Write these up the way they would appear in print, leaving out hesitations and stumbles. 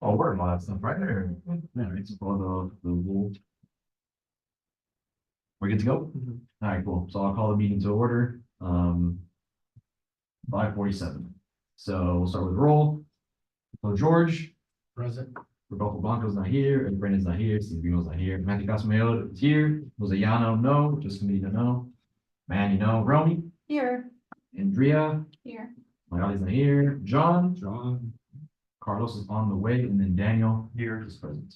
Oh, we're on stuff right there. Yeah, it's for the rule. We're good to go? All right, cool. So I'll call the meeting to order. 5:47. So we'll start with roll. So George. Present. Rodolfo Blanco's not here, and Brandon's not here, Steve Beamel's not here. Matthew Casamayo is here. Josiano, no. Just Committee, no. Manny, no. Romy. Here. Andrea. Here. Mayali's not here. John. John. Carlos is on the way, and then Daniel here is present.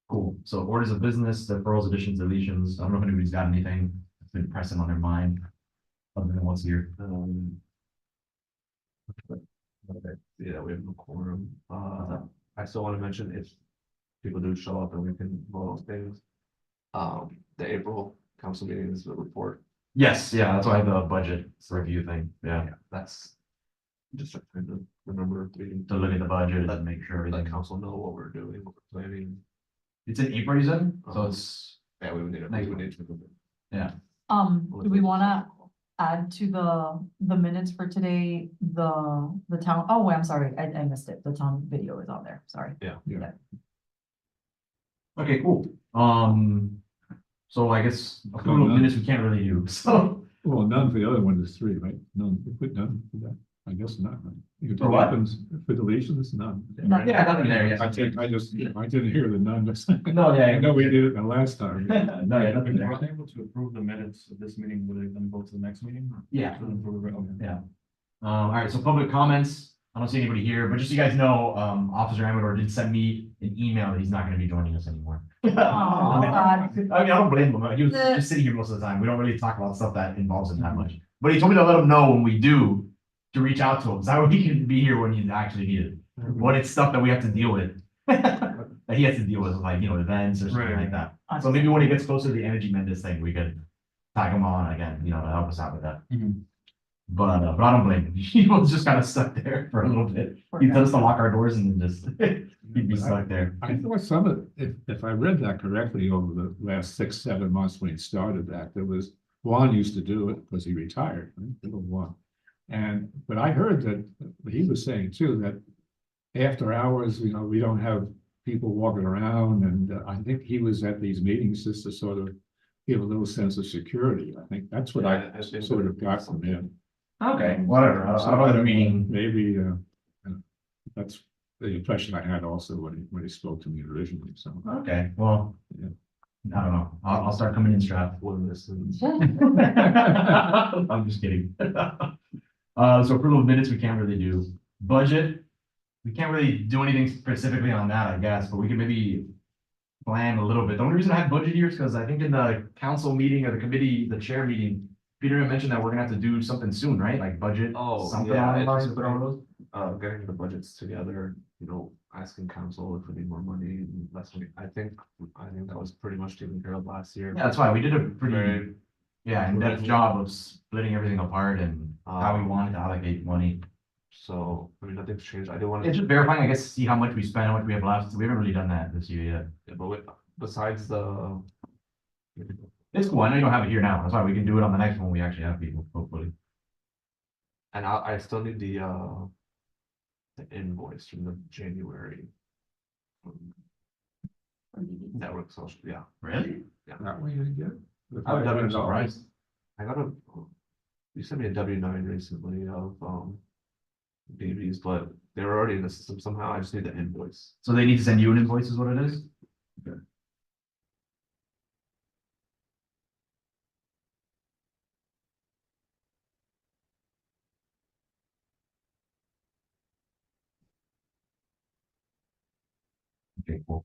Cool. So orders of business, deferrals, additions, deletions. I don't know if anybody's got anything that's been pressing on their mind other than what's here. Yeah, we have no quorum. I still want to mention if people do show up and we can vote on things. The April council meeting is the report. Yes, yeah, that's why the budget review thing. Yeah, That's just trying to remember to look at the budget and make sure let everything. council know what we're doing, what we're planning. It's in April, you said? So it's, Yeah, we would need Next we would one. need to. yeah. Do we wanna add to the minutes for today, the town, oh, wait, I'm sorry, I missed it, the town video is on there, sorry. Okay, cool. So I guess approval of minutes we can't really do, so. Well, none for the other one is 3, right? None, we put none for that. I guess not, right? You For what? For deletions, none. None. Yeah, nothing there, yeah. I didn't hear the none. No, yeah. I know we did it the last time. No, yeah, nothing If there. we're able to approve the minutes of this meeting, will it then go to the next meeting? Yeah. Okay. Yeah. All right, so public comments. I don't see anybody here, but just so you guys know, Officer Amador did send me an email that he's not gonna be joining us anymore. Oh, God. I mean, I don't blame him. He was just sitting here most of the time. We don't really talk about stuff that involves him that much. But he told me to let him know when we do to reach out to him. So that way he can be here when he's actually needed. When it's stuff that we have to deal with. That he has to deal with, like, events or something like that. So maybe when he gets closer to the Energy Mendes thing, we could tag him on again, to help us out with that. Mhm. But I don't blame him. He was just kind of stuck there for a little bit. He told us to lock our doors and then just, he'd be stuck there. I thought some of, if I read that correctly over the last 6-7 months when he started that, there was, Juan used to do it because he retired, right? Little Juan. But I heard that he was saying too, that after hours, we don't have people walking around, and I think he was at these meetings just to sort of give a little sense of security. I think that's what I sort of got from him. Okay, whatever. I don't know the meaning. Maybe, that's the impression I had also when he spoke to me originally, so. Okay, well, Yeah. I don't know. I'll start coming in strapped. One listen. I'm just kidding. So approval of minutes, we can't really do. Budget, we can't really do anything specifically on that, I guess, but we can maybe plan a little bit. The only reason I have budget here is because I think in the council meeting or the committee, the chair meeting, Peter mentioned that we're gonna have to do something soon, right? Like budget, something Yeah, on the lines, it's put all those. getting the budgets together, asking council if we need more money and less money. I think that was pretty much taken care of last year. Yeah, that's why we did a pretty, Very- in-depth job of splitting everything apart and how we wanted to allocate money. So, nothing's changed. I didn't want It's to, just verifying, I guess, see how much we spent, how much we have left. We haven't really done that this year yet. but besides the. It's cool. I know you don't have it here now. That's why we can do it on the next one. We actually have people, hopefully. And I still need the invoice from the January. Network social, yeah. Really? That way you get. I would have been surprised. I got you sent me a W-9 recently of, BBs, but they were already in the system somehow. I just need the invoice. So they need to send you an invoice is what it is? Okay, cool.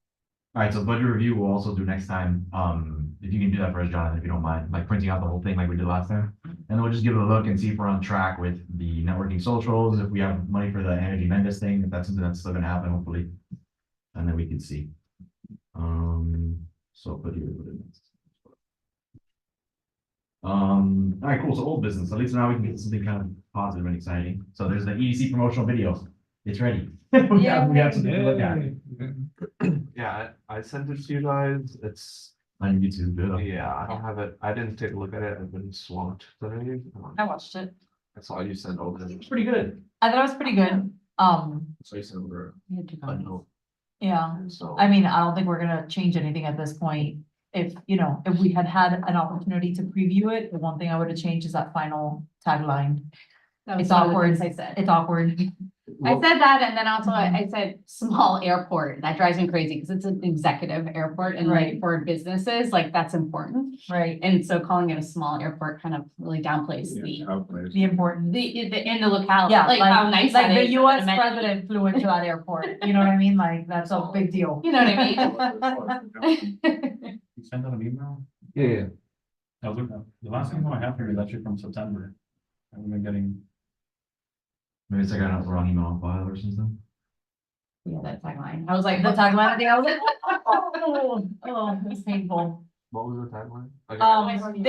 All right, so budget review we'll also do next time. If you can do that for us, Jonathan, if you don't mind, like printing out the whole thing like we did last time. And then we'll just give it a look and see if we're on track with the networking socials, if we have money for the Energy Mendes thing, if that's something that's still gonna happen, hopefully. And then we can see. So put here. All right, cool. So old business. At least now we can get something kind of positive and exciting. So there's the EDC promotional video. It's ready. we have something to look at. Yeah, I sent it to you guys. It's, On YouTube, good. yeah, I don't have it. I didn't take a look at it. I've been swamped today. I watched it. I saw you send over. It's pretty good. I thought it was pretty good. So you sent over We had two a comments. note. Yeah, And so. I mean, I don't think we're gonna change anything at this point. If, you know, if we had had an opportunity to preview it, the one thing I would have changed is that final tagline. That was It's one of the awkward. things I said. It's awkward. I said that, and then also I said small airport. That drives me crazy because it's an executive airport and Right. like for businesses, like that's important. Right, And so calling it a small airport kind of really downplays Yeah, the, outplays. the important. in the locality, Yeah, like how nice that Like is. the US and the amenity. president flew into that airport, you know what I mean? Like, that's a big deal. You know what I mean? You sent out an email? Yeah, I was looking, the last email I have here is actually from September. And we've been getting, Maybe it's like I got the wrong email file or something. Yeah, that tagline. I was like, The tagline thing, I was like, oh, it's painful. what was the tagline? Like,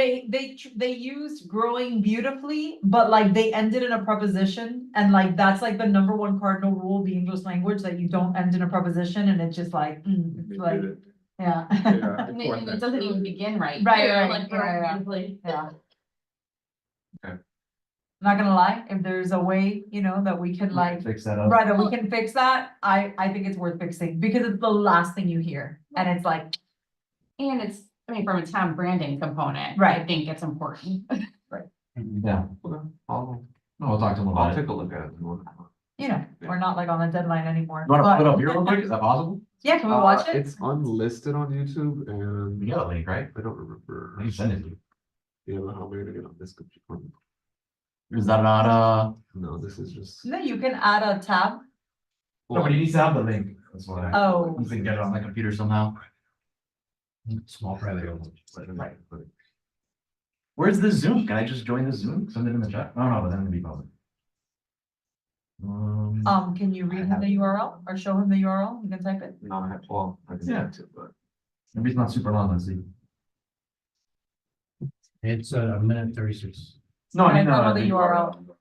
They used growing beautifully, but like they ended in a preposition. And like, that's like the number one cardinal rule of the English language, that you don't end in a preposition, and it's just like, it's They like, did it. yeah. Yeah, I and caught it that. doesn't even begin right. Right, too, right, like, yeah, beautifully. Yeah. Okay. Not gonna lie, if there's a way, you know, that we can like, Fix that up. right, that we can fix that, I think it's worth fixing, because it's the last thing you hear, and it's like, And it's, I mean, from a town branding component, I Right. think it's important. Yeah, Okay, I'll we'll talk to him about it. take a look at it. and we'll- you know, we're not like on a deadline anymore. You wanna but- put it up here real quick? Is that possible? Yeah, can we watch it? It's unlisted on YouTube and We got a link, right? I don't remember. I can send it to you. Yeah, but how am I gonna get on this computer? Is that not, No, this is just. No, you can add a tab. nobody needs to have the link. That's why. Oh. You can get it on my computer somehow. small private. Right. Where's the Zoom? Can I just join the Zoom? Send it in the chat? No, no, but then it'll be public. Can you read him the URL or show him the URL? You can type it. No, I have, well, I can do Yeah. that too, but. Maybe it's not super long, let's see. It's a minute 36. No, I mean, Right, go to the the URL.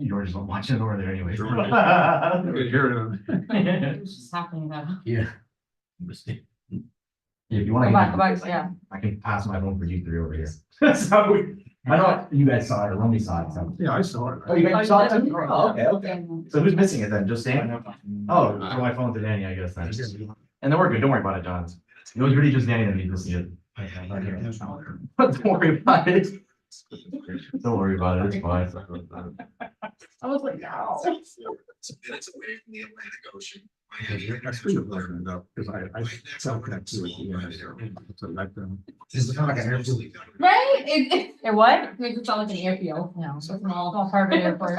George isn't watching it over there anyway. Sure. You can hear it. It's just happening though. Yeah. If you wanna. Go back, get- go back, yeah. I can pass my phone for you three over here. So, I know you guys saw it, or Romy saw it, so. Yeah, I saw it. Oh, you Oh, guys you saw it? did? too? Oh, okay, okay. So who's missing it then? Just Danny? Oh, Uh, throw my phone to Danny, I guess then. And then we're good. Don't worry about it, John. It was really just Danny that needed to see it. Don't worry about it. Don't worry about it. It's fine. I was like, no. Minutes away from the Atlantic Ocean. I should have listened up, because I felt that too at the end. So like, Does it sound like an airfield? Right? It It what? makes it sound like an airfield. No, So small. all private airport,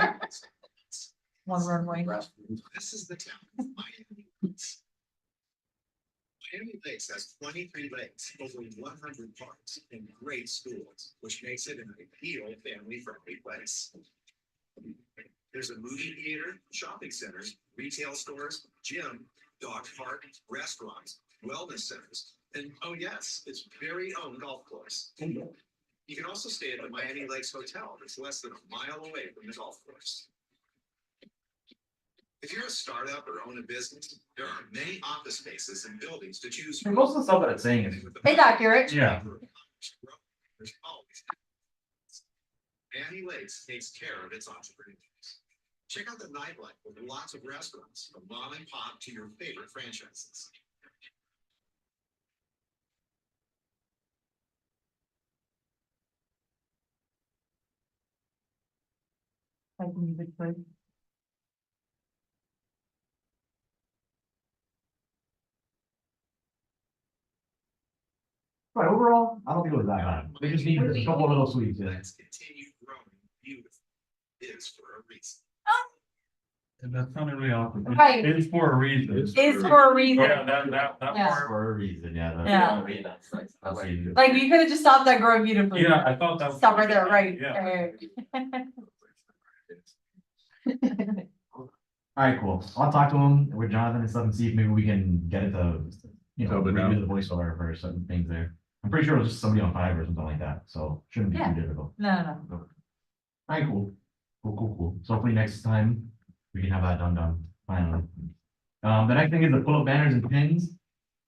one runway. This is the town of Miami. Miami Lakes has 23 lakes, over 100 parks, and great schools, which makes it an ideal family-friendly place. There's a movie theater, shopping centers, retail stores, gym, dog park, restaurants, wellness centers, and oh yes, its very own golf course. You can also stay at the Miami Lakes Hotel, that's less than a mile away from the golf course. If you're a startup or own a business, there are many office spaces and buildings to choose And from. most of the stuff that it's saying is, It's accurate. Yeah. There's always. Miami Lakes takes care of its entrepreneurs. Check out the nightlife with lots of restaurants, from mom and pop to your favorite franchises. Like music, please. But overall, I don't think it was that bad. They just need a couple of little tweaks. Yeah. Let's continue growing beautiful. Is for a reason. And that sounded really awkward. Right. It's for a reason. Is for a reason. Yeah, that Yeah. part. For a reason, yeah. Yeah. That's like. Like, you could have just stopped that growing beautifully. Yeah, I thought that. was- Stop right there, right? Yeah. Alright, cool. I'll talk to him with Jonathan and stuff and see if maybe we can get it to, you know, Open redo up. the voiceover for certain things there. I'm pretty sure it was just somebody on Fiverr or something like that, so shouldn't be Yeah. too difficult. No, no. Alright, cool. Cool. So hopefully next time we can have that done, finally. The next thing is the pull-up banners and pins.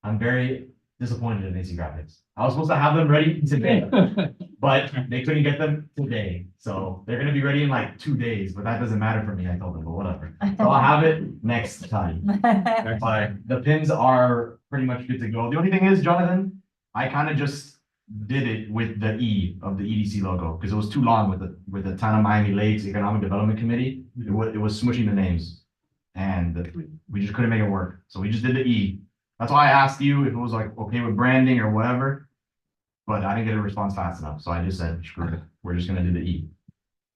I'm very disappointed in AC Graphics. I was supposed to have them ready today, but they couldn't get them today. So they're gonna be ready in like 2 days, but that doesn't matter for me. I told them, but whatever. So I'll have it next time. But the pins are pretty much good to go. The only thing is, Jonathan, I kind of just did it with the E of the EDC logo because it was too long with the Town of Miami Lakes Economic Development Committee. It was smushing the names, and we just couldn't make it work. So we just did the E. That's why I asked you if it was like okay with branding or whatever, but I didn't get a response fast enough. So I just said, screw it, we're just gonna do the E.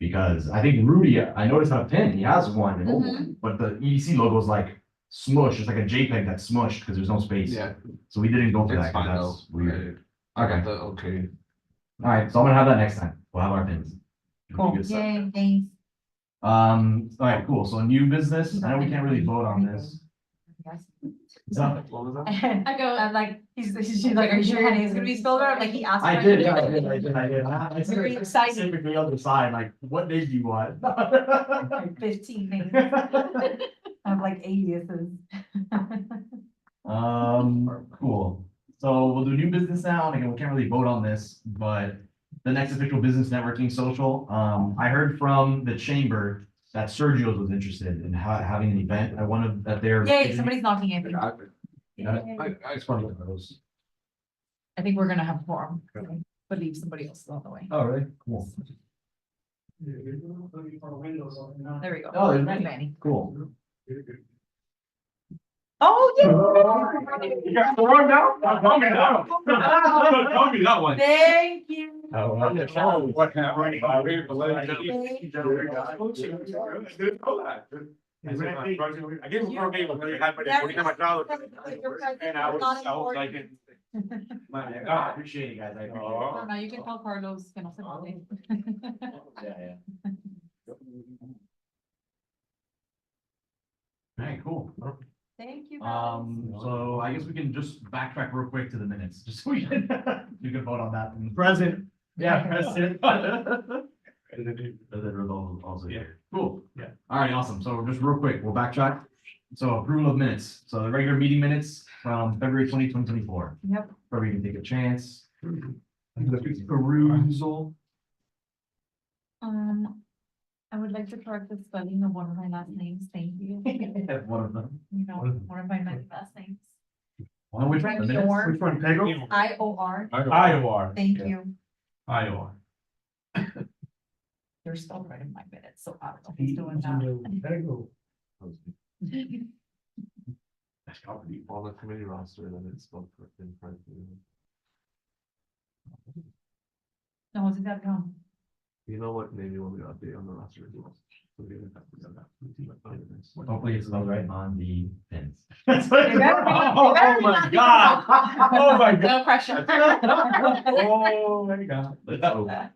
Because I think Rudy, I noticed on a pin, he has one, an old one, but the EDC logo is like smushed. It's like a JPEG that's smushed because there's no space. Yeah, So we didn't go for it's that 'cause fine though. that's weird. I got Okay. the okay. All right, so I'm gonna have that next time. We'll have our pins. Cool. Good stuff. Yay, thanks. All right, cool. So new business. I know we can't really vote on this. So, What was that? I go, I'm like, she's like, are you sure your name's gonna be spelled out? I'm like, he asked. I for did, it. yeah, I did. I Very said excited. specifically on the side, like, what name do you want? Like 15 names. I have like aliases. Cool. So we'll do new business now, and again, we can't really vote on this, but the next official business networking social, I heard from the chamber that Sergio's was interested in having an event. I wanted that they're. Yay, somebody's knocking at me. I just want to look at those. I think we're gonna have a forum, but leave somebody else on the way. Oh, really? Cool. There we go. Oh, there's That's many. Manny. Cool. Oh, yeah. You got the one now? Tell me that one. Tell me that one. Thank you. What happened? I gave him for me when he had I appreciate it, guys. I appreciate it. Oh, no, you can call Carlos. Que no se puede. Yeah. Alright, cool. Thank you. guys. So I guess we can just backtrack real quick to the minutes, just so we can, you can vote on that. Present. Yeah, present. President Rizal also here. Cool. Yeah. All right, awesome. So just real quick, we'll backtrack. So approval of minutes. So the regular meeting minutes from February 2024. Yep. Probably can take a chance. Perusal. I would like to correct the spelling of one of my last names. Thank you. One of them. You know, one of my many last names. One, which one? The minutes? Ior. Which one? Pego? IOR. Iowa. Thank you. Iowa. They're spelled right in my minutes, so I don't know who's doing that. That's probably. On the committee roster, then it's spelled in front. No, it's that come. You know what name you want me to update on the roster? Hopefully it's spelled right on the pins. Oh my God. Oh my no pressure. Oh my God.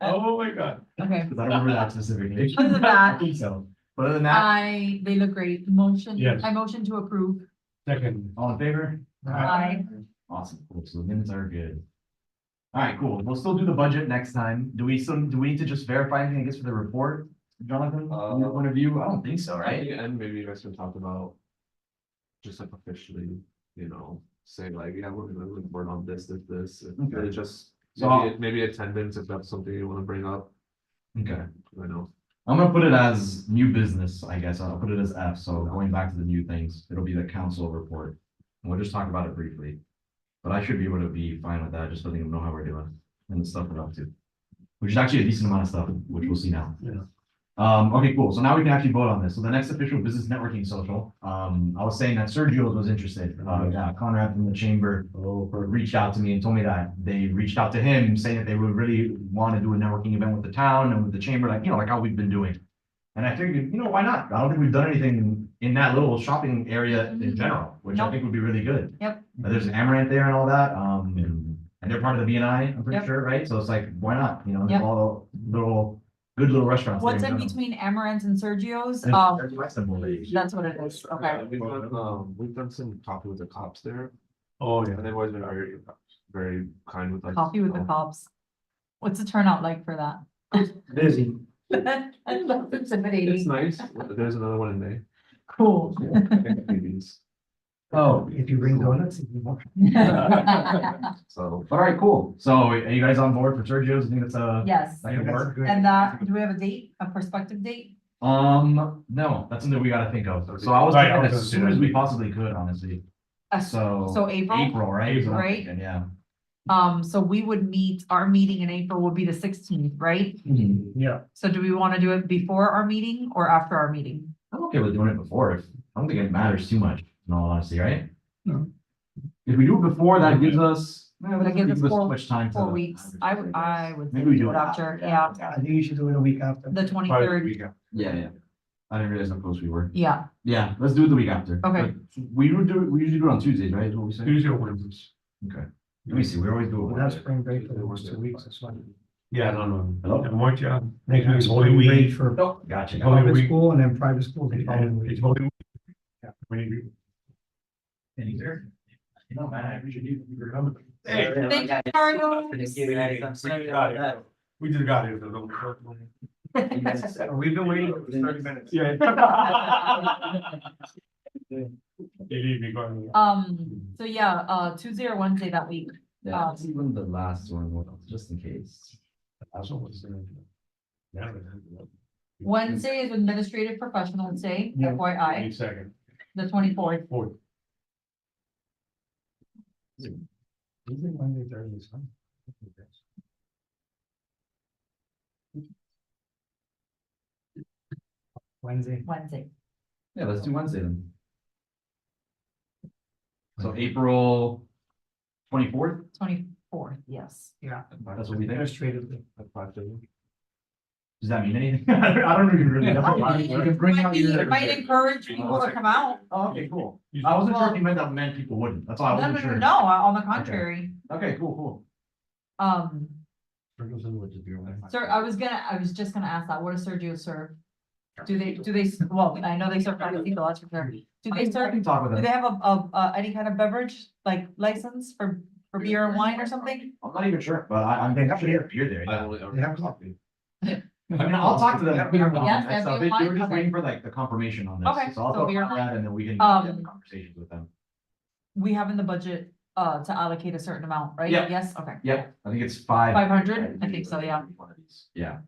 Oh my God. Okay. Because I don't remember that specifically. Other than that- I think so. But other than that, They look great. Motion, Yes. I motion to approve. Second. all in favor? Aye. Awesome, cool, so the minutes are good. All right, cool, we'll still do the budget next time. Do we need to just verify anything, I guess, for the report, Jonathan, from your point of view? I don't think so, right? And maybe you guys can talk about. Just like officially, say like, yeah, we're gonna report on this. Okay. It's just, So- maybe attendance, if that's something you wanna bring up, Okay, I know. I'm gonna put it as new business, I guess, I'll put it as F, so going back to the new things, it'll be the council report. And we'll just talk about it briefly. But I should be able to be fine with that, just letting them know how we're doing and the stuff we're up to. Which is actually a decent amount of stuff, which we'll see now. Yeah. Okay, cool. So now we can actually vote on this. So the next official business networking social, I was saying that Sergio's was interested. Yeah, Conrad from the chamber reached out to me and told me that they reached out to him saying that they would really want to do a networking event with the town and with the chamber, like, like how we've been doing. And I figured, why not? I don't think we've done anything in that little shopping area in general, which I Nope. think would be really good. Yep. There's an Amaranth there and all that, and they're part of the BNI, I'm pretty Yep. sure, right? So it's like, why not? There's Yep. all little, good little restaurants. What's there in general. between Amaranth and Sergio's? There's Weston Village. That's what it is, okay. We've done some coffee with the cops there, Oh, yeah. and they've always been very, very kind with us. Coffee with the cops. What's the turnout like for that? Busy. I love It's intimidating. nice, there's another one in May. Cool. Babies. Oh, if you bring donuts, if you want. So, All right, cool. So are you guys on board for Sergio's? I think that's Yes, that can work. and that, do we have a date, a prospective date? No, that's something we gotta think of. So I was Right, I thinking was as gonna soon say as that. we possibly could, honestly. So So April? April, right? is what I'm Right. thinking, Yeah. So we would meet, our meeting in April will be the 16th, right? Yeah. So do we want to do it before our meeting or after our meeting? I'm okay with doing it before. I don't think it matters too much, in all honesty, right? No. If we do it before, that gives us, That gives us much time to. 4 weeks. I would. Maybe we do do it it after, yeah, I think you should do it a week after. the 23rd, Yeah. I didn't realize how close we were. yeah, Yeah, let's do it the week after. Okay. But we usually do it on Tuesdays, right? Is what we say? Tuesday or Wednesdays. Okay. Let me see, we always do it. We'll have Wednesday. spring break for the next 2 weeks, that's why. Yeah, I don't know. Hello? And what, yeah. Next Next week's Holy spring break Week. for Oh, gotcha. Holy public Week. school and then private school the following week. It's Holy Week. Yeah, we need Any there? Man, I appreciate you. You're coming. Hey. Thank you, Carlos. We just got here. We've been waiting for 30 minutes. Yeah. Believe me, Carmen. So yeah, Tuesday or Wednesday that week. Yeah, let's even the last one, just in case. That's what was there. Yeah. Wednesday is Administrative Professionals Day, Yeah. FYI, 22nd. the 24th. Fourth. Usually Monday, Thursday, is fine. Wednesday. Wednesday. Yeah, let's do Wednesday then. So April 24th, 24th, yes. Yeah. that's what we think. Administratively. Does that mean anything? I don't even really know. You can bring out your. It might encourage people to come out. Oh, okay, cool. I wasn't sure if you meant that meant people wouldn't. That's why I No, wasn't sure. no, on the contrary. Okay, cool. Sir, I was just gonna ask that, what does Sergio serve? Do they, well, I know they serve cafecito, that's for sure. Do I they serve, can talk with do them. they have any kind of beverage, like license for beer and wine or something? I'm not even sure, but I'm actually have beer there. I Yeah. only, They have coffee. I mean, I'll talk to them. Yes, And and stuff. beer They and were just wine, waiting for like the confirmation on this. Okay, So I'll so talk beer and about that and then we can Um, have conversations with them. We have in the budget, to allocate a certain amount, right? Yeah. Yes, okay. Yep, I think it's 5. 500, I think so, yeah. Yeah.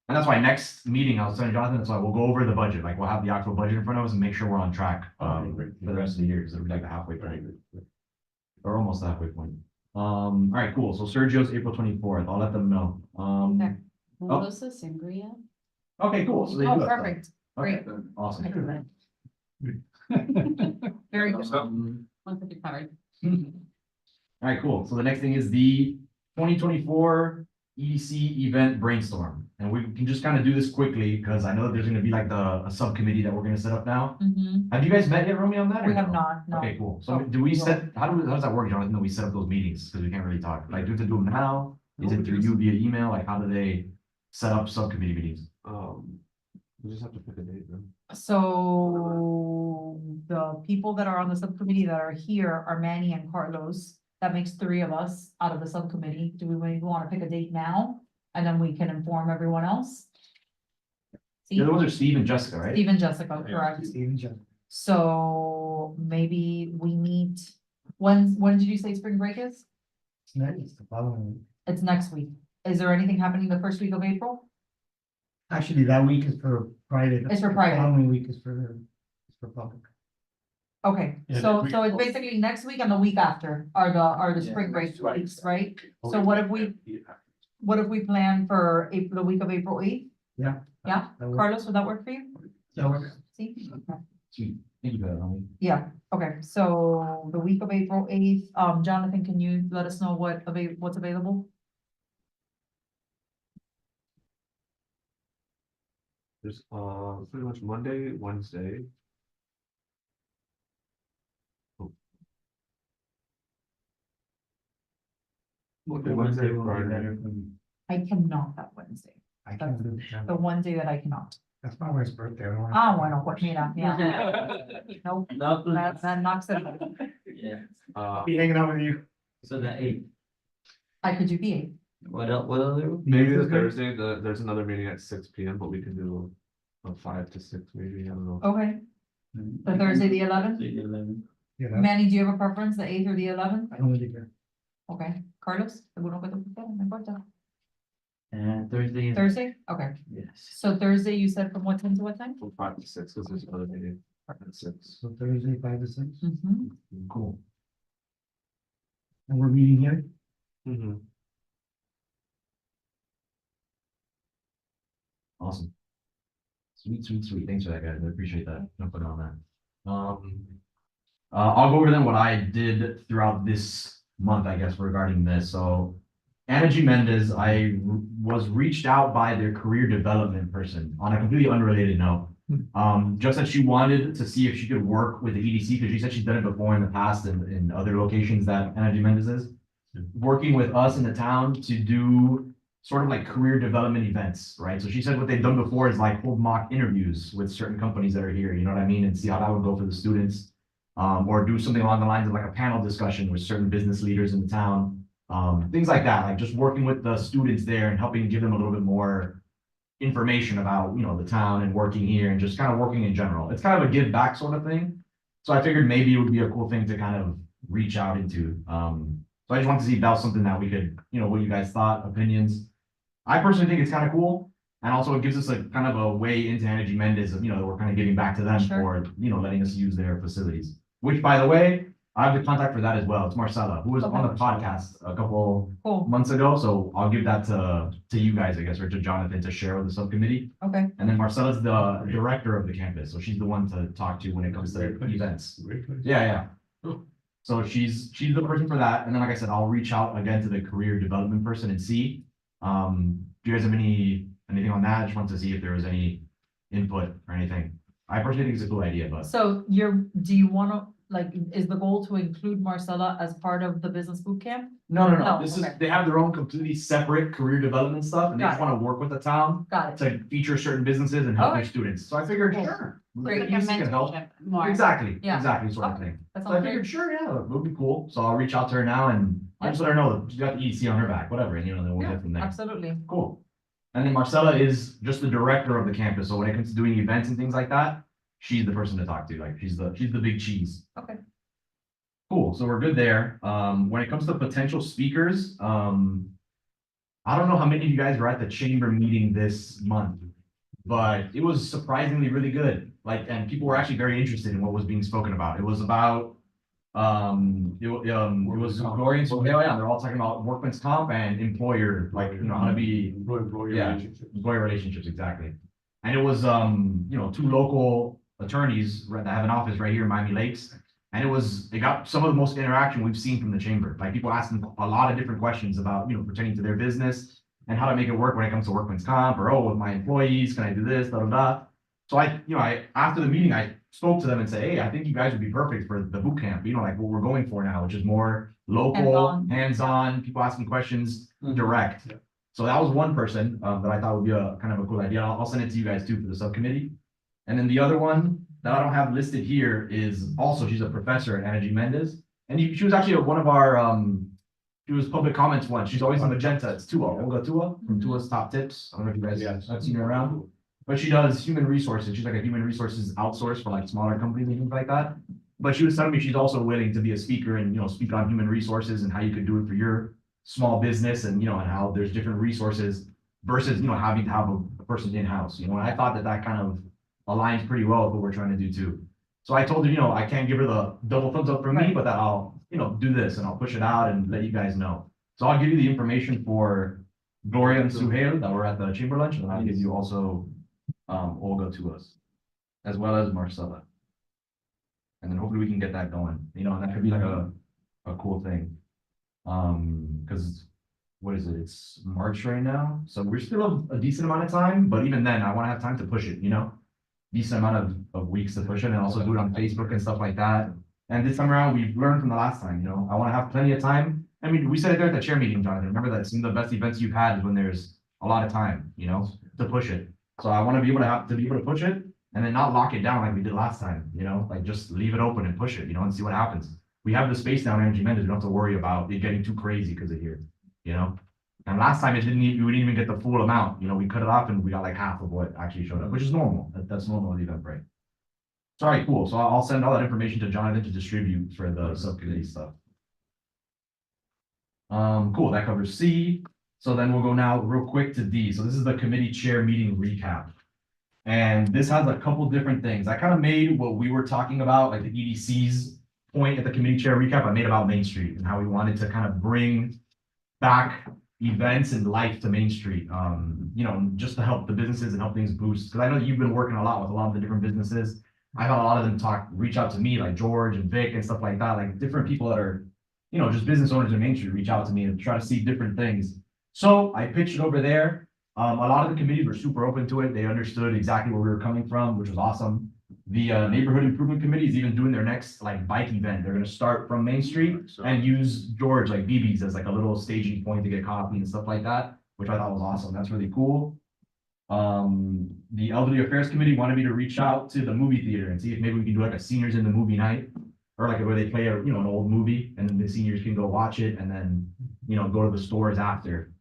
And that's why next meeting, I was telling Jonathan, that's why we'll go over the budget, like we'll have the actual budget in front of us and make sure we're on track, for the rest of the year, because it'll be like the halfway point. Or almost the halfway point. All right, cool. So Sergio's April 24th. I'll let them know. Okay. Melissa Sangria. Okay, cool. So they do Oh, have stuff. perfect, Okay, great. awesome. Very good. Once it's covered. All right, cool. So the next thing is the 2024 EDC event brainstorm. And we can just kind of do this quickly because I know that there's gonna be like a subcommittee that we're gonna set up now. Mhm. Have you guys met yet, Romy, on that? or We have no? not, no. Okay, cool. So Oh, do we we set, how does that work, Jonathan, that we set up those meetings? Because we can't really talk. Like, do we have to do them now? Is it through you via email? Like, how do they set up subcommittee meetings? We just have to pick a date then. So the people that are on the subcommittee that are here are Manny and Carlos. That makes 3 of us out of the subcommittee. Do we maybe want to pick a date now? And then we can inform everyone else? The other ones are Steve and Jessica, right? Steve and Jessica, correct? Steve and Jen. So maybe we meet, when did you say spring break is? It's nice, the following week. It's next week. Is there anything happening the first week of April? Actually, that week is for private. It's for The private. Following week is for public. Okay, Yeah, so next so week. it's basically next week and the week after are the spring break right. weeks, right? So what if we plan for April, the week of April 8th? Yeah, Carlos, would that work for you? That works. See? Okay. Sweet, thank you for that, homie. Yeah, okay, so the week of April 8th, Jonathan, can you let us know what's available? There's, pretty much Monday, Wednesday. Monday, Wednesday, Friday. I cannot that Wednesday, I can't do the that. one day that I cannot. That's my wife's birthday. I don't want. Ah, bueno, pues mira, yeah. Nope, that knocks it out. Yeah, Be hanging out with you. so the eighth, I could do the 8th. what else, what other? Maybe the Is it good? Thursday, there's another meeting at 6 PM, but we can do a 5 to 6 maybe, I don't know. Okay, the Thursday, the 11th? The 11th. Yeah, that's- Manny, do you have a preference, the 8th or the 11th? I don't really care. Okay, Carlos, alguno que te guste, no importa. And Thursday. Thursday, okay, Yes. so Thursday, you said from what time to what time? From 5 to 6, because there's another meeting at 6. So Thursday, 5 to 6, Mm-hmm. Cool. and we're meeting here. Mhm. Awesome. Sweet, sweet, sweet. Thanks for that, guys. I appreciate that. No put on that. I'll go over then what I did throughout this month, I guess, regarding this. So Anna G. Mendez, was reached out by their career development person on a completely unrelated note. Just that she wanted to see if she could work with the EDC, because she said she's done it before in the past in other locations that Anna G. Mendez is. Working with us in the town to do sort of like career development events, right? So she said what they've done before is like hold mock interviews with certain companies that are here, you know what I mean? And see how that would go for the students. Or do something along the lines of like a panel discussion with certain business leaders in the town. Things like that, like just working with the students there and helping give them a little bit more information about, you know, the town and working here and just kind of working in general. It's kind of a give back sort of thing. So I figured maybe it would be a cool thing to kind of reach out into. So I just wanted to see if that was something that we could, you know, what you guys thought, opinions. I personally think it's kind of cool. And also it gives us a kind of a way into Anna G. Mendez of, you know, we're kind of giving back to them Sure. for, you know, letting us use their facilities. Which, by the way, I have the contact for that as well. It's Marcella, who was on the podcast a couple Cool, months ago. So I'll give that to you guys, I guess, or to Jonathan to share with the subcommittee. okay, And then Marcella's the director of the campus. So she's the one to talk to when it comes to events. Great place. Yeah, yeah. So she's the person for that. And then, like I said, I'll reach out again to the career development person and see. Do you guys have anything on that? I just wanted to see if there was any input or anything. I personally think it's a cool idea, but so do you wanna, like, is the goal to include Marcella as part of the business boot camp? no. No, This okay. is, they have their own completely separate career development stuff and they just Got it. want to work with the town Got it, to feature certain businesses and help their Okay. students. So I figured, Cool. sure. Great. Like a EDC can help. mentorship more. Exactly, Yeah. exactly, sort of Okay. thing. that So I sounds figured, great. sure, yeah, it would be cool. So I'll reach out to her now and I just let her know that she got the EDC on her back, whatever, and you know, then we'll Yeah, get from there. absolutely, Cool. And then Marcella is just the director of the campus. So when it comes to doing events and things like that, she's the person to talk to. Like she's the big cheese. okay, Cool. So we're good there. When it comes to potential speakers, I don't know how many of you guys were at the chamber meeting this month, but it was surprisingly really good. Like, and people were actually very interested in what was being spoken about. It was about, it was Gloria and Sohail, yeah, they're all talking about workman's comp and employer, like, you know, how to be Employee Yeah. relationships. employee relationships, exactly. And it was, you know, two local attorneys that have an office right here in Miami Lakes. And it got some of the most interaction we've seen from the chamber, like people asking a lot of different questions about, you know, pertaining to their business and how to make it work when it comes to workman's comp or, oh, with my employees, can I do this, da, da, da. So after the meeting, I spoke to them and said, hey, I think you guys would be perfect for the boot camp, you know, like what we're going for now, which is more local, Hands-on. hands-on, people asking questions, direct. Yeah. So that was one person that I thought would be a kind of a cool idea. I'll send it to you guys too for the subcommittee. And then the other one that I don't have listed here is also, she's a professor at Anna G. Mendez. And she was actually one of our, she was public comments once. She's always on Magenta. It's Tua, Olga Tua from Tua's Top Tips. I don't know if you guys Yes. have seen her around. But she does human resources. She's like a human resources outsource for like smaller companies and things like that. But she was telling me she's also willing to be a speaker and, you know, speak on human resources and how you could do it for your small business and, you know, and how there's different resources versus, you know, having to have a person in-house, you know, and I thought that kind of aligns pretty well with what we're trying to do too. So I told her, you know, I can't give her the double thumbs up from me, Right. but that I'll, you know, do this and I'll push it out and let you guys know. So I'll give you the information for Gloria and Suhail that were at the chamber lunch, and I'll give you also Olga to us, as well as Marcella. And then hopefully we can get that going, you know, and that could be like a cool thing. Cause what is it? It's March right now, so we're still a decent amount of time, but even then, I wanna have time to push it, you know? Decent amount of weeks to push it and also do it on Facebook and stuff like that. And this time around, we've learned from the last time, you know, I wanna have plenty of time. I mean, we said it there at the chair meeting, Jonathan, remember that some of the best events you've had is when there's a lot of time, you know, to push it. So I wanna be able to push it and then not lock it down like we did last time, you know, like just leave it open and push it, you know, and see what happens. We have the space now in Energy Mendes, we don't have to worry about it getting too crazy because of here, you know? And last time we didn't even get the full amount, you know, we cut it off and we got like half of what actually showed up, which is normal, that's normal in the Eventbrite. Sorry, cool, so I'll send all that information to Jonathan to distribute for the subcommittee stuff. Cool, that covers C. So then we'll go now real quick to D. So this is the committee chair meeting recap. And this has a couple different things. I kind of made what we were talking about, like the EDC's point at the committee chair recap, I made about Main Street and how we wanted to kind of bring back events and life to Main Street. You know, just to help the businesses and help things boost. Because I know you've been working a lot with a lot of the different businesses. I thought a lot of them reach out to me, like George and Vic and stuff like that, like different people that are, you know, just business owners in Main Street reach out to me and try to see different things. So I pitched it over there. A lot of the committees were super open to it. They understood exactly where we were coming from, which was awesome. The neighborhood improvement committee is even doing their next like bike event. They're gonna start from Main Street and use George like BB's as like a little staging point to get coffee and stuff like that, which I thought was awesome. That's really cool. The elderly affairs committee wanted me to reach out to the movie theater and see if maybe we can do like a seniors in the movie night. Or like where they play a, you know, an old movie and then the seniors can go watch it and then, you know, go to the stores after.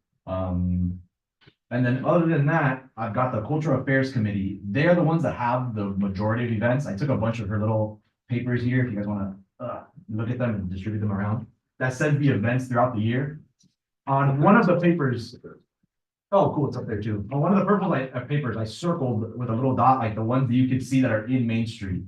And then other than that, I've got the cultural affairs committee. They are the ones that have the majority of events. I took a bunch of her little papers here, if you guys wanna look at them and distribute them around. That says the events throughout the year. On one of the papers, oh, cool, it's up there too. On one of the purple papers, I circled with a little dot, like the ones that you can see that are in Main Street.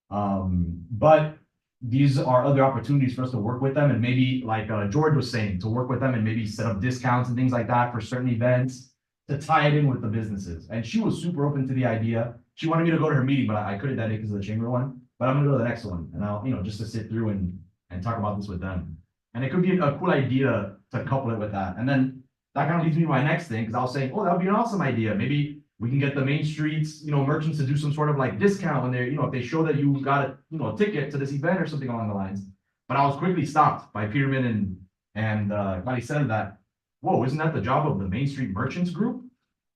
But these are other opportunities for us to work with them and maybe like George was saying, to work with them and maybe set up discounts and things like that for certain events to tie it in with the businesses. And she was super open to the idea. She wanted me to go to her meeting, but I couldn't that day because of the chamber one, but I'm gonna go to the next one and I'll, you know, just to sit through and talk about this with them. And it could be a cool idea to couple it with that. And then that kind of leads me to my next thing, because I was saying, oh, that would be an awesome idea. Maybe we can get the Main Streets, you know, merchants to do some sort of like discount when they're, you know, if they show that you got a, you know, a ticket to this event or something along the lines. But I was quickly stopped by Peterman and Buddy said that, whoa, isn't that the job of the Main Street Merchants Group?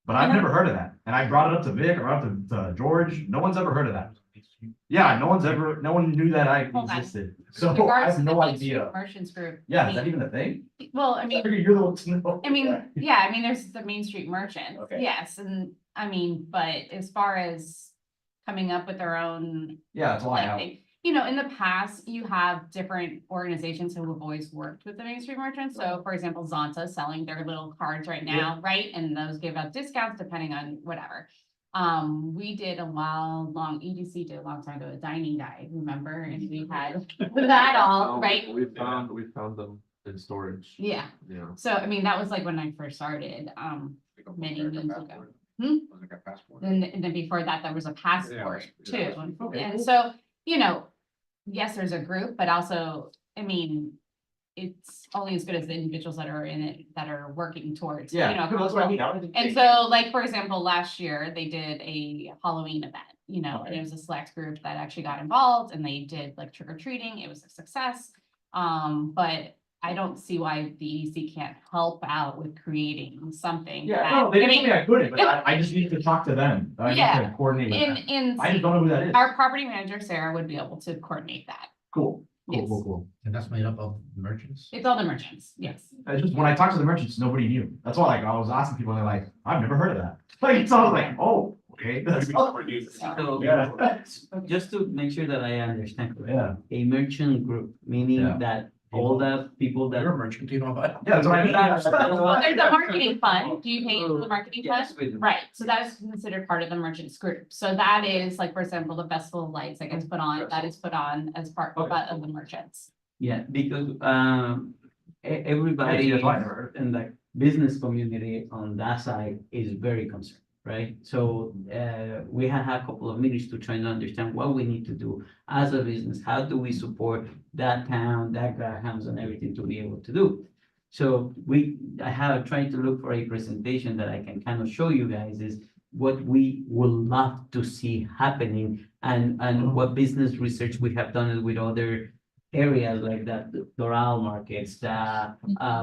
But I've never heard of that. And I brought it up to Vic, I brought it to George. No one's ever heard of that. Yeah, no one knew that I Hold on. existed. So I Regards have to the no Main Street idea. Merchants Group. Yeah, I is that mean- even a thing? Well, I I mean, figured you're the one to know. I mean, yeah, I mean, there's the Main Street Merchants, Okay. yes, and I mean, but as far as coming up with their own, Yeah, that's all I like, have. thing, you know, in the past, you have different organizations who have always worked with the Main Street Merchants. So for example, Zonta selling their little cards right now, right? And those give out discounts depending on whatever. We did EDC did a long time ago, a dining guide, remember? And we had that all, right? We found them in storage. Yeah, Yeah. so I mean, that was like when I first started, many moons ago. And then before that, there was a passport too. Okay, And cool. so, you know, yes, there's a group, but also, I mean, it's only as good as the individuals that are in it, that are working towards, you know. Yeah, that's what I mean. I don't And think- so, like, for example, last year, they did a Halloween event, you know, and Okay. it was a select group that actually got involved and they did like trick or treating. It was a success. But I don't see why the EDC can't help out with creating something. Yeah, that- no, they I didn't mean, tell me I couldn't, but I just need to talk to them. I need Yeah. to coordinate with them. in I just don't know who that is. our property manager, Sarah, would be able to coordinate that. Cool, Yes. cool. And that's made up of merchants. It's all the merchants, yes. I just, when I talked to the merchants, nobody knew. That's why, like, I was asking people, and they're like, I've never heard of that. Like, so I was like, oh, okay. That's all. So, Yeah. just to make sure that I understand, Yeah, a merchant group, meaning Yeah. that all the people that. You're a merchant, you know about. yeah, that's what I mean. Well, there's a marketing fund. Do you pay into the marketing fund? Yes, with- Right, so that is considered part of the merchants group. So that is like, for example, the Festival of Lights that gets put on, that is put on as part Okay. of the merchants. Yeah, because everybody Yeah, that's why I never heard. in the business community on that side is very concerned. right? So, we have had a couple of meetings to try to understand what we need to do as a business. How do we support that town, that Grahams and everything to be able to do? So I have tried to look for a presentation that I can kind of show you guys is what we would love to see happening and what business research we have done with other areas like that, the Doral markets, the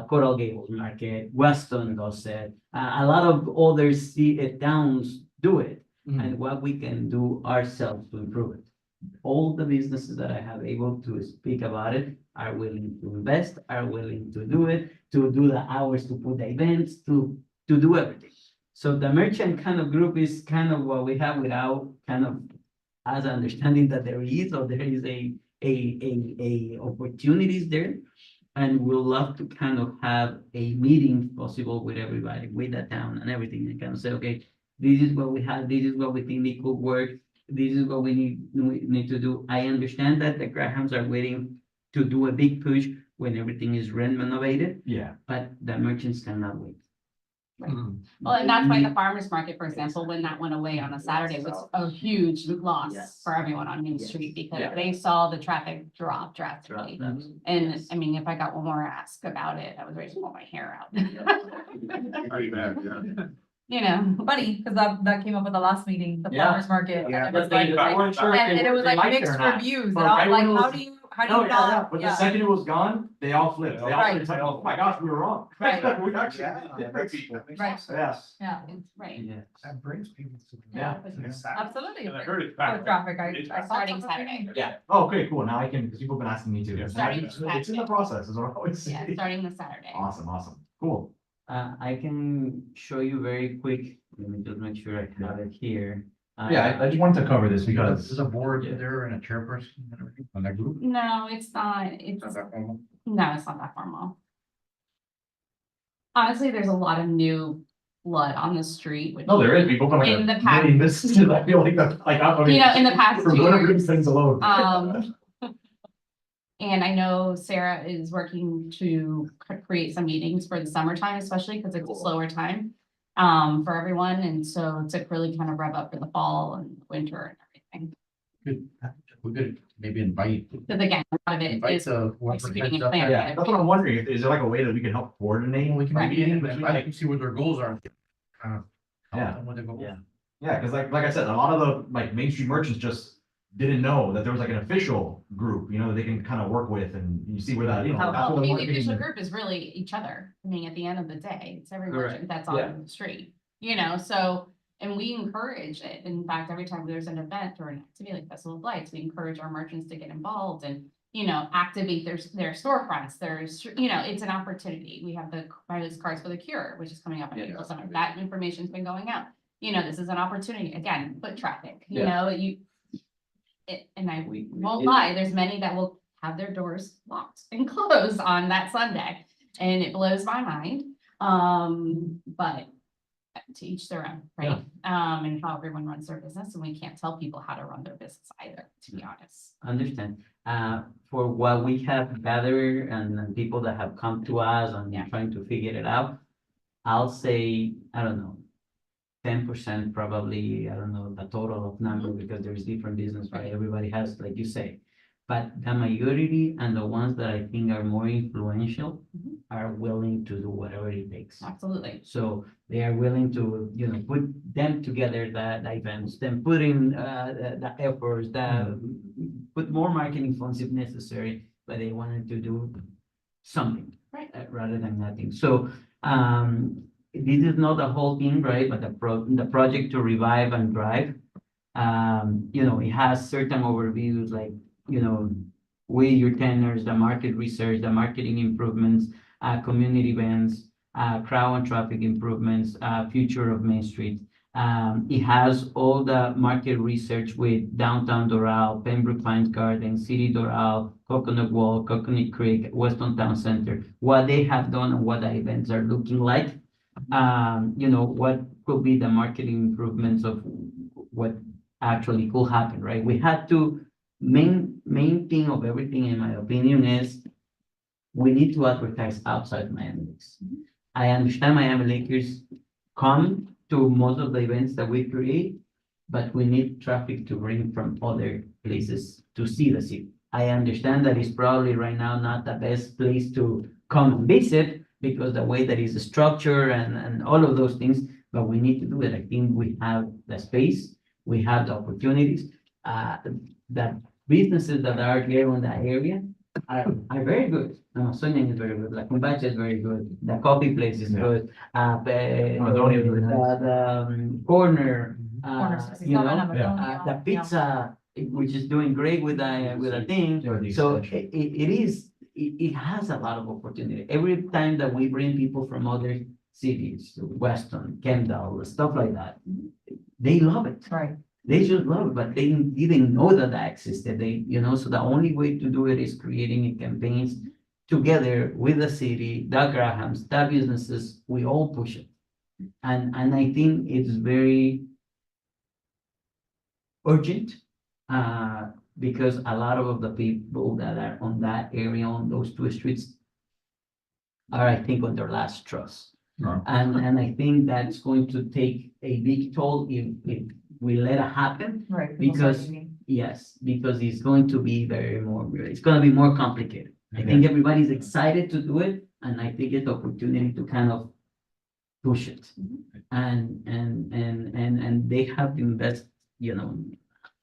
Coral Gables market, Weston does it. A lot of other towns do it, and what we can do ourselves to improve it. All the businesses that I have able to speak about it are willing to invest, are willing to do it, to do the hours, to put the events, to do everything. So the merchant kind of group is kind of what we have without kind of as understanding that there is a opportunities there. And we'll love to kind of have a meeting possible with everybody, with the town and everything, and kind of say, okay, this is what we have, this is what we think it could work, this is what we need to do. I understand that the Grahams are waiting to do a big push when everything is renovated, Yeah. but the merchants cannot wait. Well, and that's why the farmer's market, for example, when that went away on a Saturday was a huge loss Yes. for everyone on Main Yes. Street because Yeah. they saw the traffic drop drastically. And I mean, if I got one more ask about it, I was ready to pull my hair out. Pretty bad, yeah. You know, Funny, because that came up at the last meeting, the Yeah. farmer's market. and Yeah, it was but they like- weren't sure if And it was they like liked it or mixed not. reviews, and But I right was when like, it how was- do you No, yeah, not? but the Yeah. second it was gone, they all flipped. They all Right. started saying, oh my gosh, we were wrong. Right. We actually Yeah, did. that's- Right. Yeah. Yeah, right. Yeah. That brings people to. Yeah. absolutely. And I heard it For back. traffic, It's I saw starting something. Saturday. Yeah. Oh, okay, cool. Now I can, because people have been asking me too. Yeah. Starting It's in the process, is what I always Yeah, say. starting this Saturday. Awesome, awesome. Cool. I can show you very quick, let me just make sure I have it here. Yeah, I just wanted to cover this because. There's a board Yeah. there and a chairperson and everything on that group. No, it's not, it's, Not that formal. no, it's not that formal. Honestly, there's a lot of new blood on the street, which. No, there is people from like In the a past- million businesses. I feel like that, like, I mean. You know, in the past For 2 one of years, these things alone. And I know Sarah is working to create some meetings for the summertime, especially because it's a Cool. slower time. For everyone, and so to really kind of rev up for the fall and winter and everything. We could maybe invite. Because again, a lot of it Invite is the one executing percent a up plan. there. Yeah, that's what I'm wondering. Is there like a way that we can help coordinate? We can Right. maybe between, invite like, and see what their goals are. Kind of. Yeah. Help them with the goals. Yeah. Yeah, because like I said, a lot of the like Main Street merchants just didn't know that there was like an official group, you know, that they can kind of work with and you see where that, you know, that's Well, what I they're mean, the official working. group is really each other. I mean, at the end of the day, it's every Correct. merchant that's Yeah. on the street, you know, so. And we encourage it. In fact, every time there's an event or an activity like Festival of Lights, we encourage our merchants to get involved and, you know, activate their storefronts. There's, you know, it's an opportunity. We have the wireless cards for the cure, which is coming up in Yeah. April summer. That information's been going out. You know, this is an opportunity, again, foot traffic, you Yeah. know, and I won't lie, there's many that will have their doors locked and closed on that Sunday. And it blows my mind. But to each their own, right? And how everyone runs their business, and we can't tell people how to run their business either, to be honest. Understand. For what we have gathered and people that have come to us and Yeah. trying to figure it out, I'll say, I don't know, 10% probably, I don't know, the total of number, because there's different business, right? Everybody has, like you say. But the majority and the ones that I think are more influential Mhm. are willing to do whatever it takes. Absolutely. So they are willing to, you know, put them together, the events, then put in the efforts, put more marketing funds if necessary, but they wanted to do something. Right. Rather than nothing. So this is not the whole thing, right? But the project to revive and drive, you know, it has certain overviews like, you know, with your tenors, the market research, the marketing improvements, community events, crowd and traffic improvements, future of Main Street. It has all the market research with downtown Doral, Pembroke Pines Garden, City Doral, Coconut Wall, Coconut Creek, Weston Town Center, what they have done and what the events are looking like. You know, what could be the marketing improvements of what actually could happen, right? We had to, main thing of everything, in my opinion, is we need to advertise outside Miami Lakes. I understand Miami Lakers come to most of the events that we create, but we need traffic to bring from other places to see the city. I understand that it's probably right now not the best place to come and visit because the way that is structured and all of those things, but we need to do it. I think we have the space, we have the opportunities. The businesses that are here in that area are very good. Sonia is very good, La Cumbacha is very good, the coffee place is Yeah. good. Madonia is really nice. The corner, Corners, you know, Madonia, the pizza, which is doing great with the thing. Yeah, with the So extension. it has a lot of opportunity. Every time that we bring people from other cities, Weston, Kendall, stuff like that, they love it. Right. They just love it, but they didn't know that that existed. They, you know, so the only way to do it is creating campaigns together with the city, the Grahams, the businesses, we all push it. And I think it's very urgent, because a lot of the people that are on that area, on those two streets are, I think, on their last trust. Right. And I think that's going to take a big toll if we let it happen. Right. people start Because- using- Yes, because it's going to be it's gonna be more complicated. I think everybody's excited to do it, and I think it's the opportunity to kind of push it. And they have to invest, you know,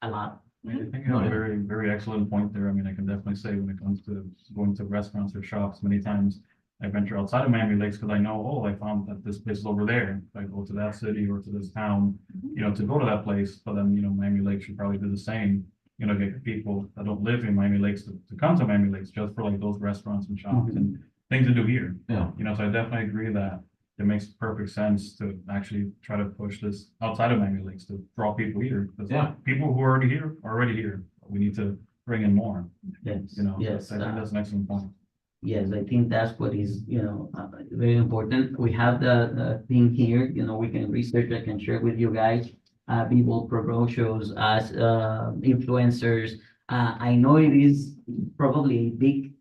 a lot. I mean, I think you have a very, very excellent point there. I mean, I can definitely say when it comes to going to restaurants or shops, many times I venture outside of Miami Lakes because I know, oh, I found that this place is over there. If I go to that city or to this town, you know, to go to that place, but then, you know, Miami Lakes should probably do the same. You know, get people that don't live in Miami Lakes to come to Miami Lakes just for like those restaurants and shops and things to do here. Yeah. You know, so I definitely agree that it makes perfect sense to actually try to push this outside of Miami Lakes to draw people here. 'Cause Yeah. people who are already here are already here. We need to bring in more, Yes, you know, yes. I think that's an excellent point. Yes, I think that's what is, you know, very important. We have the thing here, you know, we can research, I can share with you guys. People promote shows as influencers. I know it is probably a big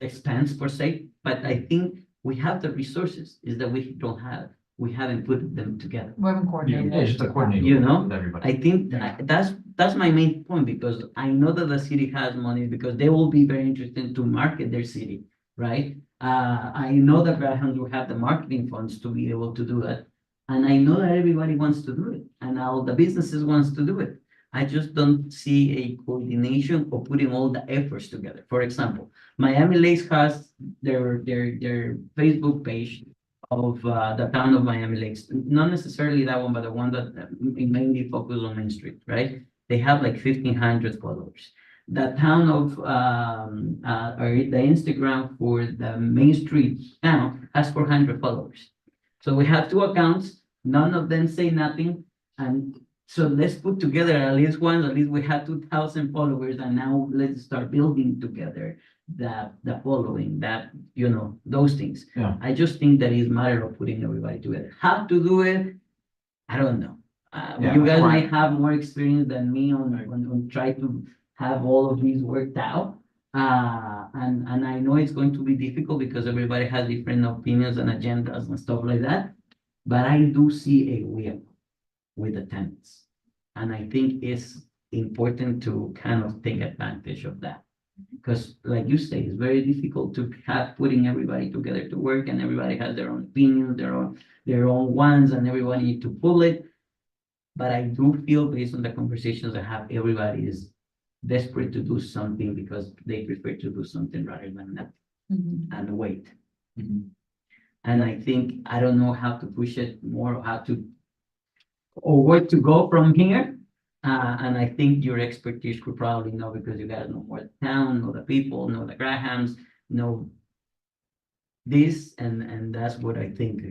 expense per se, but I think we have the resources, is that we don't have, we haven't put them together. We haven't coordinated. Yeah, it's just a coordinator. You know, with everybody. I think that's my main point, because I know that the city has money, because they will be very interested to market their city, right? I know that Grahams will have the marketing funds to be able to do that. And I know that everybody wants to do it, and all the businesses wants to do it. I just don't see a coordination or putting all the efforts together. For example, Miami Lakes has their Facebook page of the town of Miami Lakes, not necessarily that one, but the one that mainly focuses on Main Street, right? They have like 1,500 followers. The town of or the Instagram for the Main Street town has 400 followers. So we have two accounts, none of them say nothing, and so let's put together at least one, at least we have 2,000 followers, and now let's start building together the following, that, you know, those things. Yeah. I just think that it's a matter of putting everybody together. How to do it, I don't know. Yeah, You guys right. might have more experience than me on try to have all of these worked out. And I know it's going to be difficult because everybody has different opinions and agendas and stuff like that. But I do see a will with the tenants. And I think it's important to kind of take advantage of that. Because like you say, it's very difficult to have putting everybody together to work, and everybody has their own opinions, their own ones, and everybody need to pull it. But I do feel, based on the conversations I have, everybody is desperate to do something because they prefer to do something rather than not Mhm. and wait. Mhm. And I think, I don't know how to push it more, how to, or where to go from here. And I think your expertise could probably know, because you guys know more the town, know the people, know the Grahams, know this, and that's what I think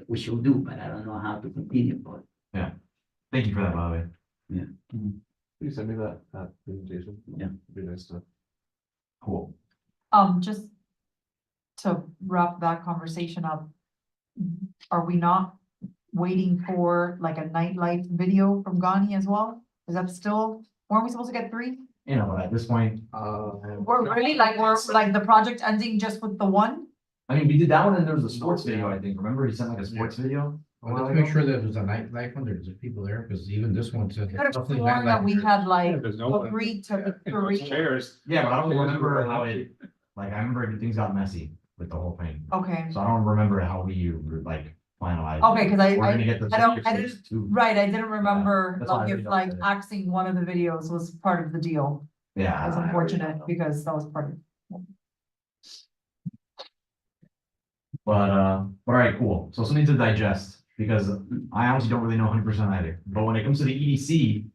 we should do, but I don't know how to continue, but Thank you for that, by the way. Can you send me that presentation? Yeah. It'd be nice to. Cool. Just to wrap that conversation up, are we not waiting for like a nightlife video from Ghani as well? Is that still, weren't we supposed to get 3? You know, at this point, We're really we're like the project ending just with the one? I mean, we did that one and there was a sports video, I think. Remember he sent like a sports video? Let's make sure that there's a nightlife when there's people there, because even this one said. I could have sworn that we had like Yeah, there's no one. agreed to, In those chairs. Yeah, but I don't remember how it, like, I remember things got messy with the whole thing. okay, So I don't remember how we like finalized. okay, cause We're gonna get the I didn't, certificates too. right, I didn't remember, that's why I like, if read up like there. axing one of the videos was part of the deal. Yeah. That's I read unfortunate, up. because that was part of. But all right, cool. So something to digest, because I honestly don't really know 100% either. But when it comes to the EDC,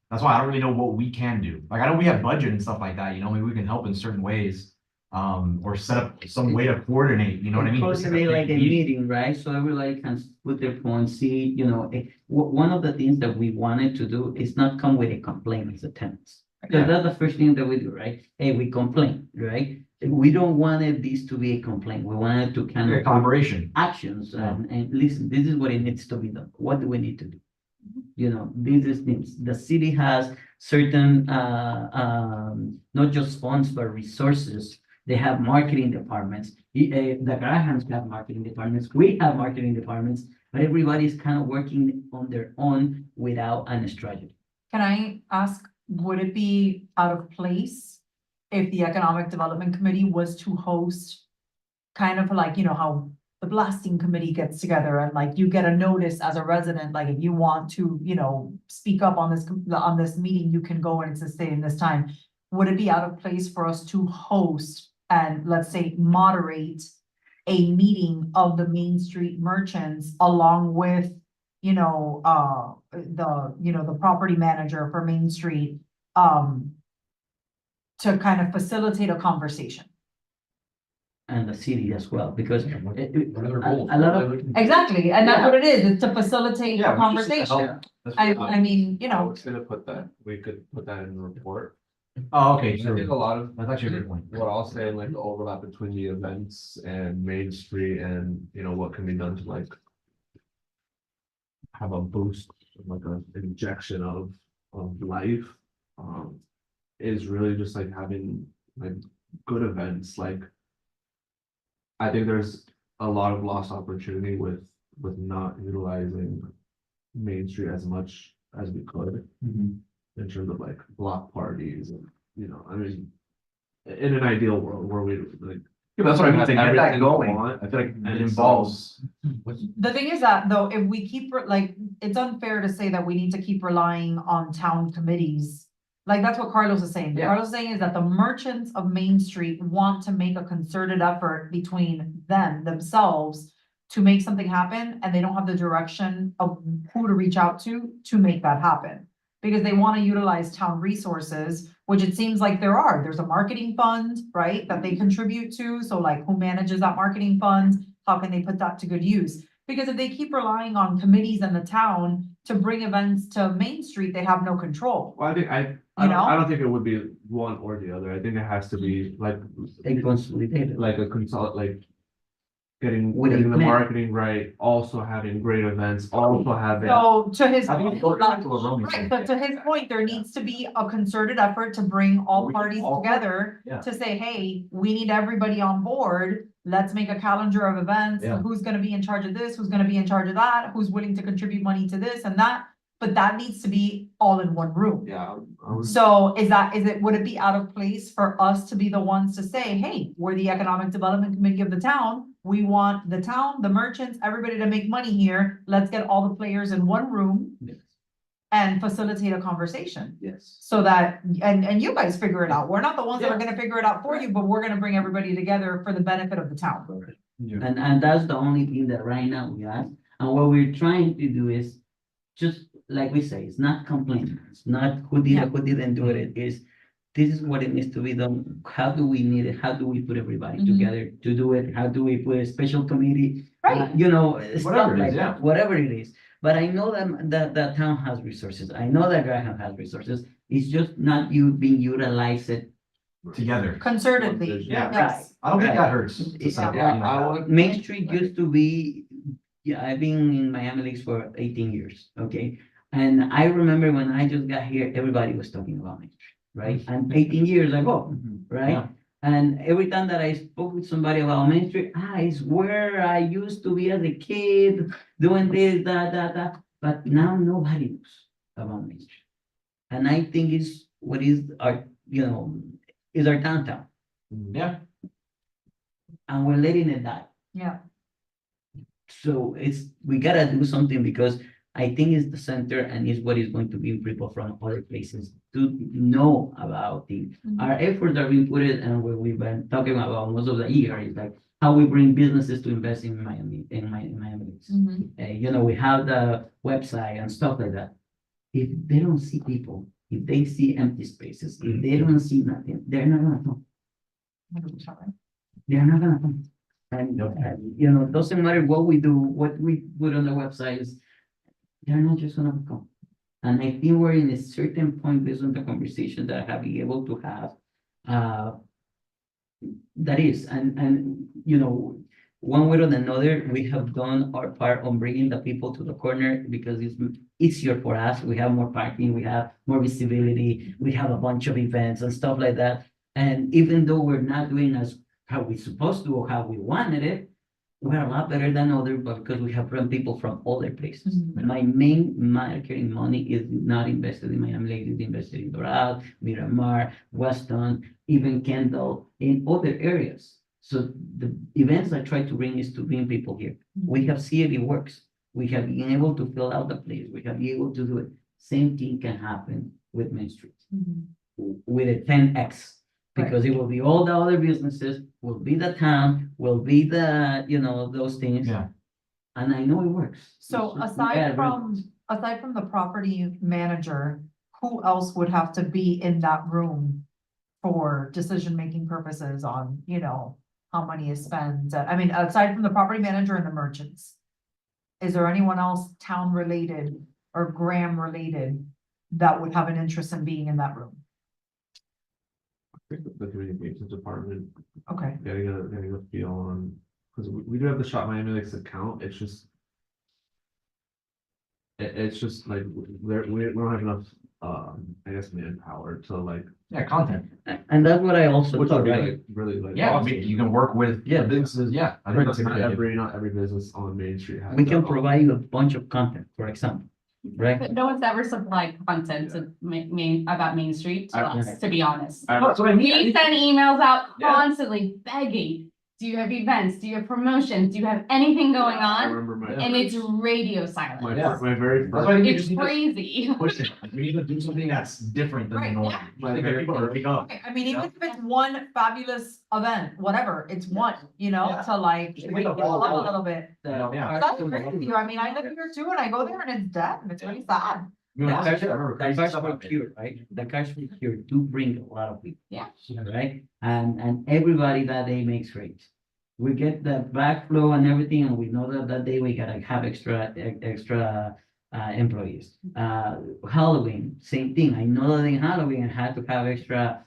that's why I don't really know what we can do. Like, I know we have budget and stuff like that, you know, maybe we can help in certain ways. Or set up some way to coordinate, you know what I mean? Just Coordinate like a meeting. meeting, right? So everybody can put their points, see, you know, one of the things that we wanted to do is not come with a complaint as a tenants. Because Yeah. that's the first thing that we do, right? Hey, we complain, right? We don't want this to be a complaint. We wanted to kind Yeah, of collaboration. actions and listen, this is what it needs to be done. What do we need to do? You know, this is things. The city has certain not just funds, but resources. They have marketing departments. The Grahams have marketing departments. We have marketing departments, but everybody's kind of working on their own without a strategy. Can I ask, would it be out of place if the Economic Development Committee was to host kind of like, you know, how the blasting committee gets together and like you get a notice as a resident, like if you want to, you know, speak up on this meeting, you can go and it's a stay in this time. Would it be out of place for us to host and let's say moderate a meeting of the Main Street merchants along with, you know, the property manager for Main Street, to kind of facilitate a conversation? And the city as well, because What a are their goals? lot of, Exactly, and that's what it is, it's to facilitate Yeah, a we just need to conversation. help. That's I what- mean, you I know, was gonna put that, we could put that in the report. Oh, okay, I think a true. lot of That's actually a good point. what I'll say, like the overlap between the events and Main Street and, you know, what can be done to like. Have a boost, like an injection of life, is really just like having like good events, like. I think there's a lot of lost opportunity with not utilizing Main Street as much as we could. In terms of like block parties and, you know, I mean. In an ideal world where we like. Yeah, that's what I mean, to get that Everything we going, want, I feel like and it so- involves. the thing is that though, if we keep, like, it's unfair to say that we need to keep relying on town committees. Like, that's what Carlos is saying. Yeah. Carlos is saying is that the merchants of Main Street want to make a concerted effort between themselves to make something happen, and they don't have the direction of who to reach out to make that happen. Because they want to utilize town resources, which it seems like there's a marketing fund, right, that they contribute to, so like who manages that marketing fund? How can they put that to good use? Because if they keep relying on committees in the town to bring events to Main Street, they have no control. Well, I think You know? I don't think it would be one or the other. I think it has to be like. a consolidated. Like a consult, like. Getting With a the plan. marketing right, also having great events, also having. So to his. I think it goes back to what Romy Right, said. but to his point, there needs to be a concerted effort to bring all We- parties all- together yeah. to say, hey, we need everybody on board. Let's make a calendar of events. Yeah. Who's gonna be in charge of this? Who's gonna be in charge of that? Who's willing to contribute money to this and that? But that needs to be all in one room. Yeah. I was- So would it be out of place for us to be the ones to say, hey, we're the Economic Development Committee of the town. We want the town, the merchants, everybody to make money here. Let's get all the players in one room Yes. and facilitate a conversation. Yes. So that, and you guys figure it out. We're not the ones that are gonna figure it out for you, but we're gonna bring everybody together for the benefit of the town. And that's the only thing that right now we ask. And what we're trying to do is just like we say, it's not complaining. It's not who did Yeah. it, who didn't do it. It's this is what it needs to be done. How do we need it? How do we put everybody Mhm. together to do it? How do we put a special committee? Right. You know, stuff Whatever it is, like yeah. that, whatever it is. But I know that the town has resources. I know that Graham has resources. It's just not being utilized. Together. Concertedly, Yeah. yes. I don't think Right. that hurts. to It's- some Yeah, point. I would. Main Street used to be, yeah, I've been in Miami Lakes for 18 years, okay? And I remember when I just got here, everybody was talking about Main Street, right? And 18 years ago, right? Yeah. And every time that I spoke with somebody about Main Street, it's where I used to be as a kid, doing this, that, but now nobody knows about Main Street. And I think it's what is our, is our downtown, Yeah, and we're letting it die. Yeah, So we gotta do something because I think it's the center and it's what is going to bring people from other places to know about it. Our efforts are being put in, and what we've been talking about most of the year is like how we bring businesses to invest in Miami, in Miami. We have the website and stuff like that. If they don't see people, if they see empty spaces, if they don't see nothing, they're not gonna come. They're not gonna come. And doesn't matter what we do, what we put on the website is, they're not just gonna come. And I think we're in a certain point based on the conversation that I have been able to have. That is, and one way or another, we have done our part on bringing the people to the corner because it's easier for us. We have more parking, we have more visibility, we have a bunch of events and stuff like that. And even though we're not doing as how we supposed to or how we wanted it, we're a lot better than others, but because we have brought people from other places. My main marketing money is not invested in Miami-Dade, it's invested in Doral, Miramar, Weston, even Kendall, in other areas. So the events I try to bring is to bring people here. We have seen it works. We have been able to fill out the place. We have been able to do it. Same thing can happen with Main Street, with a 10X. Because it will be all the other businesses, will be the town, will be the, those things. yeah. And I know it works. so It's just we gotta aside from the property manager, who else would have to be in that room for decision-making purposes on, how money is spent? I mean, aside from the property manager and the merchants, is there anyone else town-related or Graham-related that would have an interest in being in that room? The communications department, Okay, getting a feel on, because we do have the Shop Miami Lakes account, it's just. It's just like, we don't have enough, I guess, manpower to like. Yeah, content. And that's what I also Which thought, would be right? like, really like. Yeah, I awesome. mean, you can work with Yeah. businesses, yeah. I think that's a Not great idea. not every business on Main Street has. We can their own- provide you a bunch of content, for example, right? But no one's ever supplied content to about Main Street to us, to be honest. That's what I mean. We send emails out Yeah. constantly begging, do you have events? Do you have promotions? Do you have anything going I on? remember my. And it's radio My, silent. Yeah. my very That's first. why I think you It's just need to crazy. push it. Like, we need to do something that's different than the Right, norm. yeah. I think that people are wake up. okay, I mean, even if it's one fabulous event, whatever, it's one, Yeah. to like, Just wake make people a up a whole- little bit. Yeah. That's great with you, I mean, I live here too, and I go there and it's dead, and it's really sad. I mean, The last cash year, I remember the crazy cash stuff flow happening. here, right? The cash flow here do bring a lot of people. Yeah. Right? And everybody that day makes great. We get the backflow and everything, and we know that day we gotta have extra employees. Halloween, same thing. I know that in Halloween I had to have extra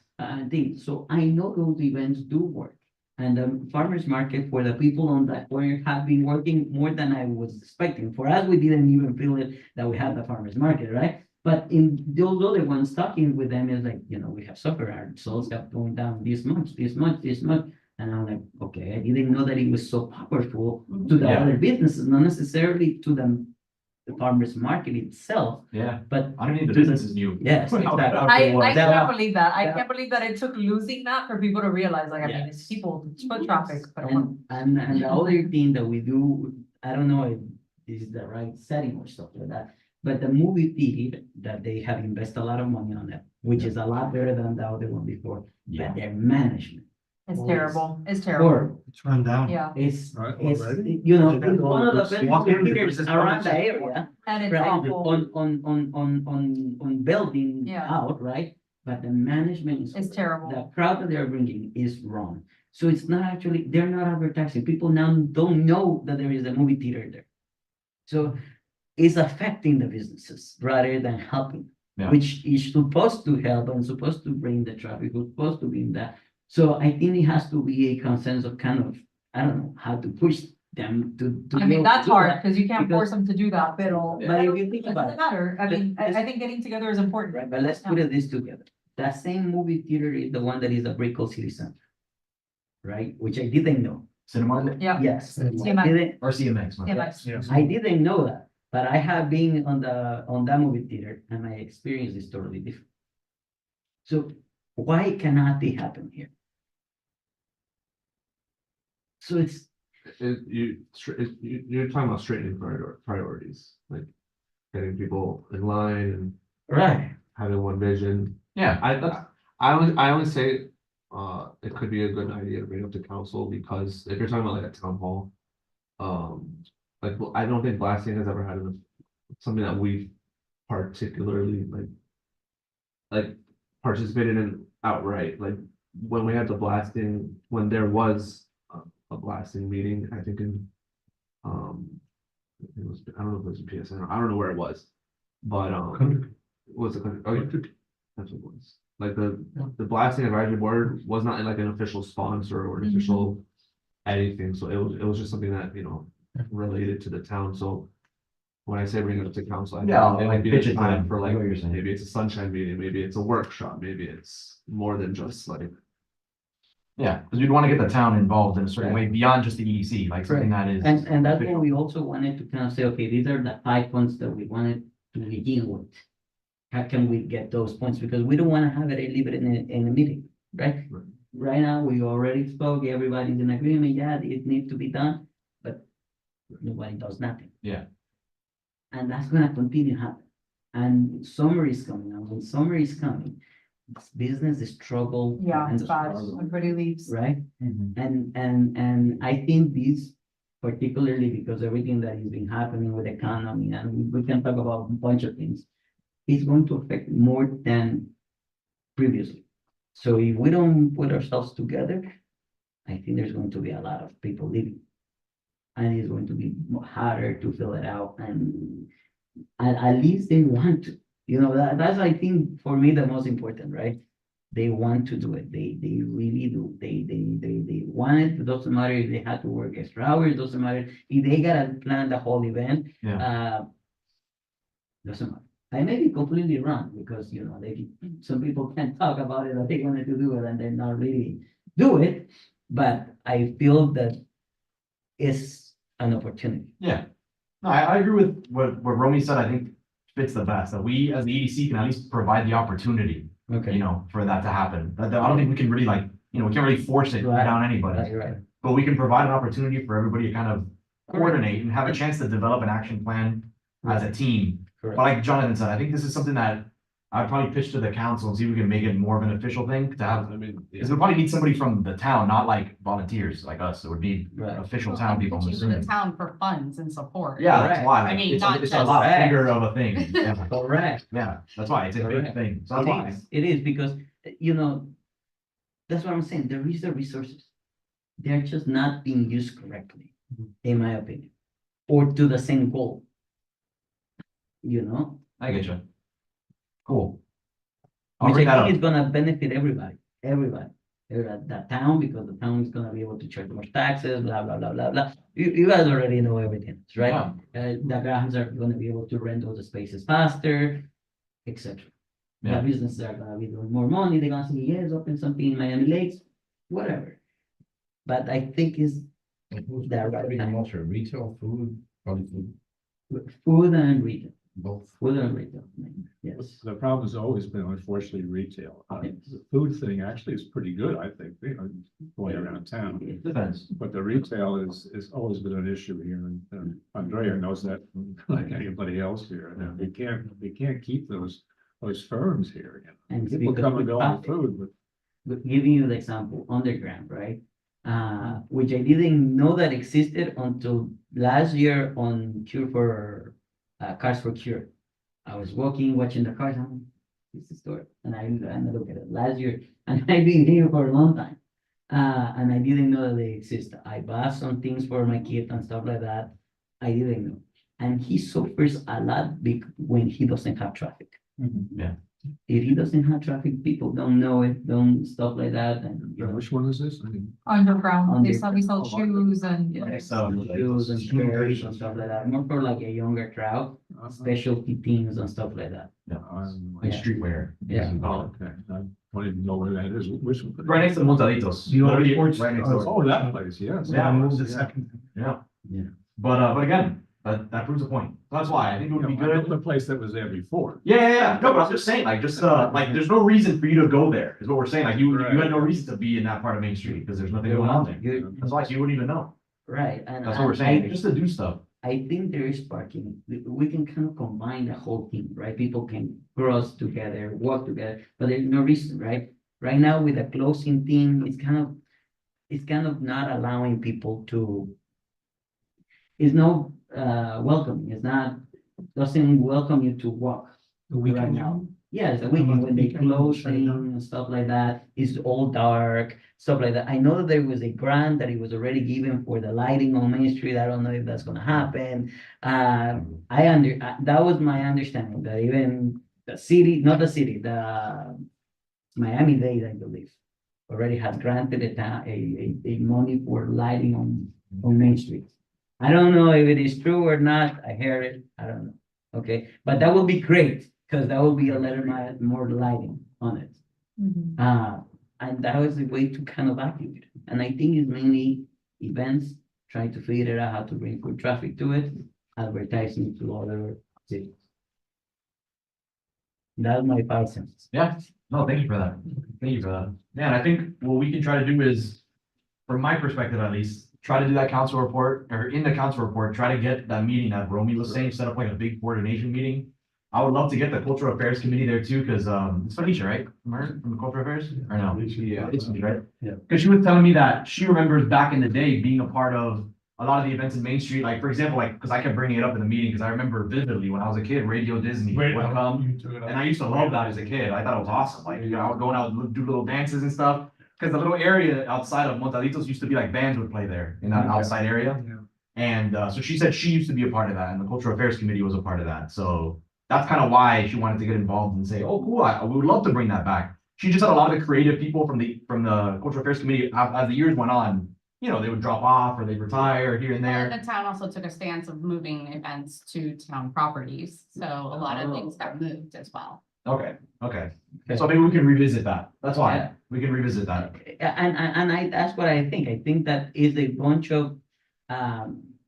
things. So I know those events do work. And the farmers market for the people on that corner have been working more than I was expecting. For us, we didn't even feel it that we had the farmers market, right? But in those other ones, talking with them is like, we have suffered, our results have gone down this much. And I'm like, okay, I didn't know that it was so powerful to the Yeah. other businesses, not necessarily to the farmers market itself, Yeah, but I don't need the to businesses new. yes, exactly. I that- can't believe that, I that- can't believe that it took losing that for people to realize, like, I mean, it's Yes. people, it's foot traffic, but. come on. And the other thing that we do, I don't know if this is the right setting or stuff like that, but the movie theater that they have invested a lot of money on it, which is a lot better than the other one before, Yeah. but their management. It's Well, terrible, it's terrible, Or It's run down. yeah, it's, Right, it's, already? it's one of the best Walk in, movie theaters it's around the perfect. area. and it's Right, awful, on building Yeah. out, right? But the management is. it's terrible. The crowd that they're bringing is wrong. So it's not actually, they're not advertising. People now don't know that there is a movie theater there. So it's affecting the businesses rather than helping. Yeah. Which is supposed to help and supposed to bring the traffic, supposed to bring that. So I think it has to be a consensus of kind of, I don't know, how to push them to. I mean, go that's do hard, that. because you can't because- force them to do that, but it'll. But if you think It about doesn't it, matter, I mean, I think getting together is important. right, but let's put this together. That same movie theater is the one that is the Brickell City Center. right? Which I didn't know. Cinema Yeah. Yes, I CMX. didn't, or CMX? my bad. Yeah, I didn't know that, but I have been on that movie theater and my experience is totally different. So why cannot it happen here? So it's, You're talking about straightening priorities, like getting people in line and right, having one vision. Yeah, I only say, it could be a good idea to bring up to council, because if you're talking about like a town hall. Like, well, I don't think blasting has ever had something that we've particularly like participated in outright, like when we had the blasting, when there was a blasting meeting, I think in, it was, I don't know if it was in PSN, I don't know where it was, but, was it, oh, yeah, that's what it was. Like the blasting advisory board was not like an official sponsor or an official anything, so it was just something that, related to the town, so. When I say bring it up to council, I Yeah, think it like might be pitch the it to time them, for I like, know what you're saying. maybe it's a sunshine meeting, maybe it's a workshop, maybe it's more than just like. yeah, because we'd want to get the town involved in a certain way beyond just the EDC, like something that is. and that's what we also wanted to kind of say, okay, these are the 5 points that we wanted to begin with. How can we get those points? Because we don't want to have it and leave it in a meeting, right? Right. Right now, we already spoke, everybody's in agreement, yeah, it needs to be done, but nobody does nothing. Yeah. And that's gonna continue happen. And summer is coming, and when summer is coming, business is struggle. yeah, and it's bad, struggle, everybody leaves. right? Mhm. And I think this, particularly because everything that has been happening with the economy, and we can talk about a bunch of things, is going to affect more than previously. So if we don't put ourselves together, I think there's going to be a lot of people leaving. And it's going to be harder to fill it out, and at least they want to, that's, I think, for me, the most important, right? They want to do it, they really do, they want it. It doesn't matter if they had to work extra hours, doesn't matter if they gotta plan the whole event. Doesn't matter. I may be completely wrong, because, some people can talk about it, that they wanted to do it, and they're not really do it, but I feel that it's an opportunity. Yeah. No, I agree with what Romy said, I think fits the best, that we as the EDC can at least provide the opportunity, Okay. for that to happen. But I don't think we can really we can't really force it Right. down anybody. Right. But we can provide an opportunity for everybody to kind of coordinate and have a chance to develop an action plan as a team. But Correct. like Jonathan said, I think this is something that I'd probably pitch to the council and see if we can make it more of an official thing to have. I mean, Because we probably need somebody from the town, not like volunteers like us. It would be Right. official town people. I'm Pitching to the assuming. town for funds and support. Yeah, Correct. that's why. I mean, It's not a just- lot Correct. bigger of a thing. Yeah, Correct. yeah, that's why. It's a big Correct. thing. So that's why. It is because, that's what I'm saying. There is the resources. They're just not being used correctly, in my opinion, or to the same goal. I get you. Cool. I'll Which bring I that think up. is gonna benefit everybody. The town, because the town is gonna be able to charge more taxes, blah, blah, blah, blah, blah. You guys already know everything, right? Yeah. The grants are gonna be able to rent all the spaces faster, etc. The Yeah. businesses are gonna be doing more money, they're gonna say, yes, open something in Miami Lakes, whatever. But I think it's Who's that driving right. most, or retail, food, probably food, Food and retail, both. food and retail, yes. the problem has always been unfortunately retail. The food thing actually is pretty good, I think, going around town. Depends. But the retail is always been an issue here, and Andrea knows that like anybody else here. And we can't keep those firms here. And People because come we and go on profit. food, but Giving you the example, underground, right? Which I didn't know that existed until last year on Cure for, Cars for Cure. I was walking, watching the cars, it's the store, and I look at it last year, and I've been here for a long time. And I didn't know that they exist. I bought some things for my kid and stuff like that. I didn't know. And he suffers a lot when he doesn't have traffic. Yeah. If he doesn't have traffic, people don't know it, don't stuff like that, and which one is this? I mean, Underground, we sell Underground. shoes and. Yeah, So, shoes and shirts and stuff like that, more for like a younger crowd, uh-huh. specialty teams and stuff like that. Like streetwear. Yeah. Oh, okay, I don't even know where that is. Which one? Right next to Montalitos. The old Literally sports- right next door. Oh, that place, yes. Yeah, Moved the yeah. second. Yeah. Yeah. But again, that proves the point. That's why I think it would be I know good. the place that was there before. Yeah. No, but I'm just saying, like, like, there's no reason for you to go there, is what we're saying. Like, you had no reason to be in that part of Main Street, because there's nothing going on there. You- That's why you wouldn't even know. Right, and That's what we're I- saying, just to do stuff. I think there is parking. We can kind of combine the whole thing, right? People can cross together, walk together, but there's no reason, right? Right now with the closing thing, it's kind of not allowing people to. It's no welcoming. It's not, doesn't welcome you to walk. The right weekend now. Yeah, it's a weekend when they closing and stuff like that. It's all dark, stuff like that. I know that there was a grant that it was already given for the lighting on Main Street. I don't know if that's gonna happen. That was my understanding, that even the city, not the city, the Miami-Dade, I believe, already had granted a money for lighting on Main Street. I don't know if it is true or not. I heard it. I don't know. Okay, but that would be great, because that will be a little more lighting on it. And that was the way to kind of activate it. And I think it's mainly events, trying to figure out how to bring foot traffic to it, advertising to other cities. That's my 5 cents. Yeah, no, thank you for that. Thank you for that. Yeah, and I think what we can try to do is, from my perspective at least, try to do that council report, or in the council report, try to get that meeting that Romy was saying, set up like a big coordination meeting. I would love to get the cultural affairs committee there too, because it's Felicia, right? From the cultural affairs, or no? Yeah. It's Felicia, right? Yeah. Because she was telling me that she remembers back in the day being a part of a lot of the events in Main Street, like, for example, like, because I kept bringing it up in the meeting, because I remember vividly when I was a kid, Radio Disney would come. And I used to love that as a kid. I thought it was awesome. Like, you know, I would go out and do little dances and stuff. Because the little area outside of Montalitos used to be like bands would play there in that outside area. And so she said she used to be a part of that, and the Cultural Affairs Committee was a part of that. So that's kind of why she wanted to get involved and say, oh, cool, we would love to bring that back. She just had a lot of creative people from the Cultural Affairs Committee. As the years went on, you know, they would drop off or they'd retire here and And there. the town also took a stance of moving events to town properties, so a lot of Oh. things got moved as well. Okay. So maybe we can revisit that. That's why Yeah. we can revisit that. And that's what I think. I think that is a bunch of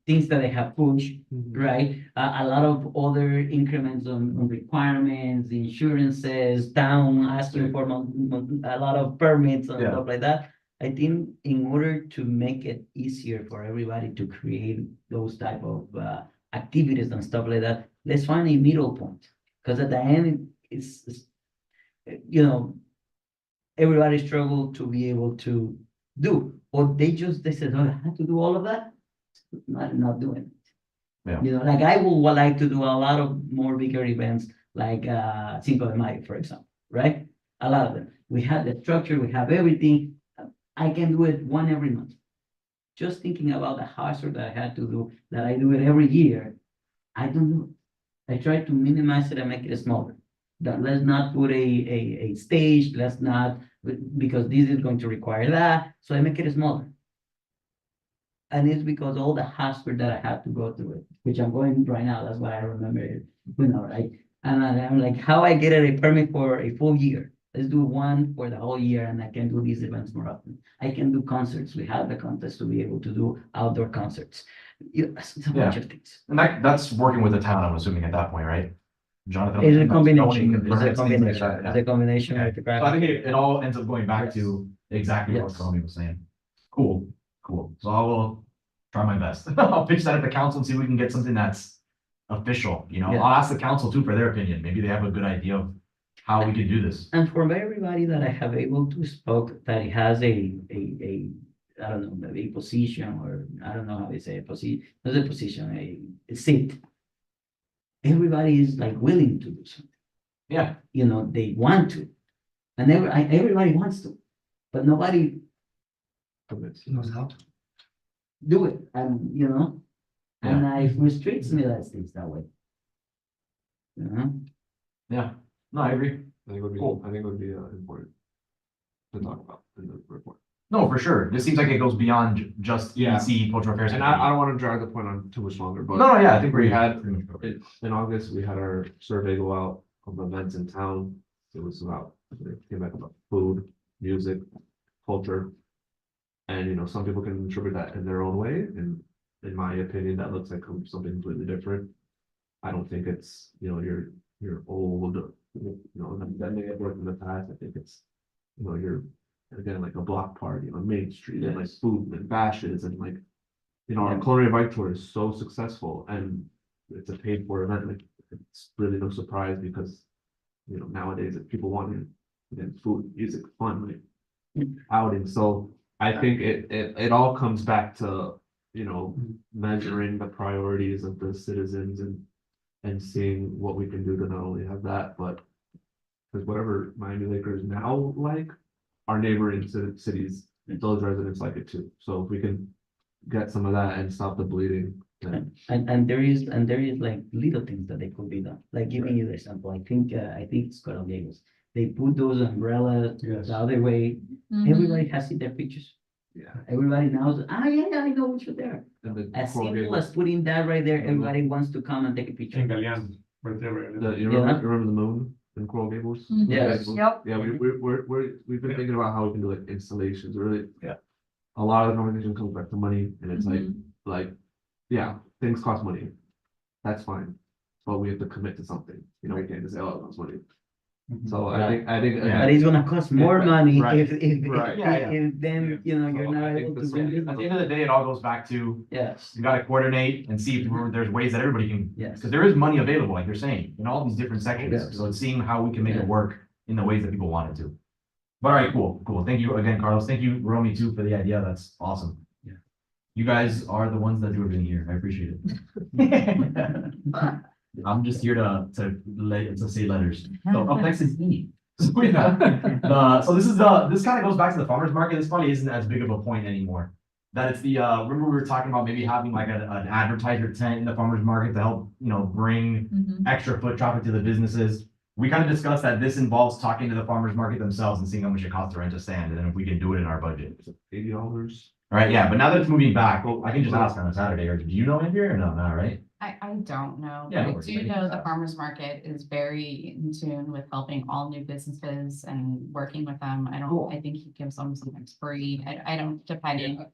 things that they have pushed, right? A lot of other increments on requirements, insurances, town asking for a lot of permits and Yeah. stuff like that. I think in order to make it easier for everybody to create those type of activities and stuff like that, let's find a middle point. Because at the end, it's you know, everybody struggled to be able to do, or they said, oh, I have to do all of that, not doing it. Yeah. You know, like I would like to do a lot of more bigger events, like Cinco de Mayo, for example, right? A lot of them. We have the structure, we have everything. I can do it one every month. Just thinking about the hazard that I had to do, that I do it every year, I don't do it. I try to minimize it and make it smaller. That let's not put a stage, let's not, because this is going to require that, so I make it smaller. And it's because all the hazard that I have to go through it, which I'm going right now, that's why I remember it, you know, right? And I'm like, how I get a permit for a full year? Let's do one for the whole year, and I can do these events more often. I can do concerts. We have the contest to be able to do outdoor concerts. It's a bunch of things. And that's working with the town, I'm assuming at that point, right? Jonathan? It's a that's combination, going- it's a things like combination, that, yeah. it's a combination Okay. with the So I think it all ends up going back Yes. to exactly what Yes. Tommy was saying. Cool. So I will try my best. I'll pitch that at the council and see if we can get something that's official, you know? Yeah. I'll ask the council too for their opinion. Maybe they have a good idea of how we can do this. And for everybody that I have able to spoke, that it has a I don't know, maybe a position, or I don't know how they say a position, not a position, a seat. Everybody is like willing to do something, Yeah, you know, they want to. And everybody wants to, but nobody Knows how to. do it, and you know, and it restricts me that things that way. You know, yeah. No, I agree. I think it would be important to talk about in the report. No, for sure. This seems like it goes beyond just Yeah. EDC, cultural affairs. And I don't want to drag the point on too much longer, but No, yeah, I think we we had pretty much covered. in August, we had our survey go out. events in town. It was about, it came back about food, music, culture. And, you know, some people can interpret that in their own way, and in my opinion, that looks like something completely different. I don't think it's, you know, your old, you know, that may have worked in the past. I think it's, you know, you're, again, like a block party on Main Street, and like food and bashes, and like, you know, our culinary bike tour is so successful, and it's a paid for event. Like, it's really no surprise, because, you know, nowadays if people want food, music, fun, like outing. So I think it all comes back to, you know, measuring the priorities of the citizens, and seeing what we can do to not only have that, but because whatever Miami Lakers now like, our neighboring cities, those residents like it too. So if we can get some of that and stop the bleeding, then And there is like little things that they could be done, like giving you the example, I think it's Coral Gables. They put those umbrellas Yes. the other way, Mhm. everybody has seen their pictures. yeah. Everybody knows, yeah, I know which one there. And the As Coral simple Gables- as putting that right there, Mhm. everybody wants to come and take a picture. In Galeano, right there, right there. You remember the moon in Coral Gables? Mhm. Yes. Yep. Yeah, we've been thinking about how we can do like installations, really. Yeah. A lot of the conversation comes back to money, and it's Mhm. like, yeah, things cost money. That's fine, but we have to commit to something, you know, we can't just say, oh, it costs money. So I think. Yeah. But it's gonna cost more Yeah, money right, if, right. if then, you know, you're So not I think able to this bring will- it. At the end of the day, it all goes back to, Yes, you gotta coordinate and see if there's ways that everybody can, yes. because there is money available, like you're saying, in all these different sections. Yes. So it's seeing how we can make Yeah. it work in the ways that people want it to. But all right, cool. Thank you again, Carlos. Thank you, Romy, too, for the idea. That's awesome. Yeah. You guys are the ones that do everything here. I appreciate it. I'm just here to say letters. So up next is E. So we got so this kind of goes back to the farmer's market. This probably isn't as big of a point anymore. That it's the, remember we were talking about maybe having like an advertiser tent in the farmer's market to help, you know, bring Mhm. extra foot traffic to the businesses. We kind of discussed that this involves talking to the farmer's market themselves and seeing how much it costs to rent a stand, and then if we can do it in our budget. $80. All right, yeah, but now that it's moving back, well, I can just ask on a Saturday, or do you know Andrea or no, not right? I don't know. Yeah, no I worries. do know the farmer's market is very in tune with helping all new businesses and working with them. Cool. I think he gives them sometimes free. I don't, depending.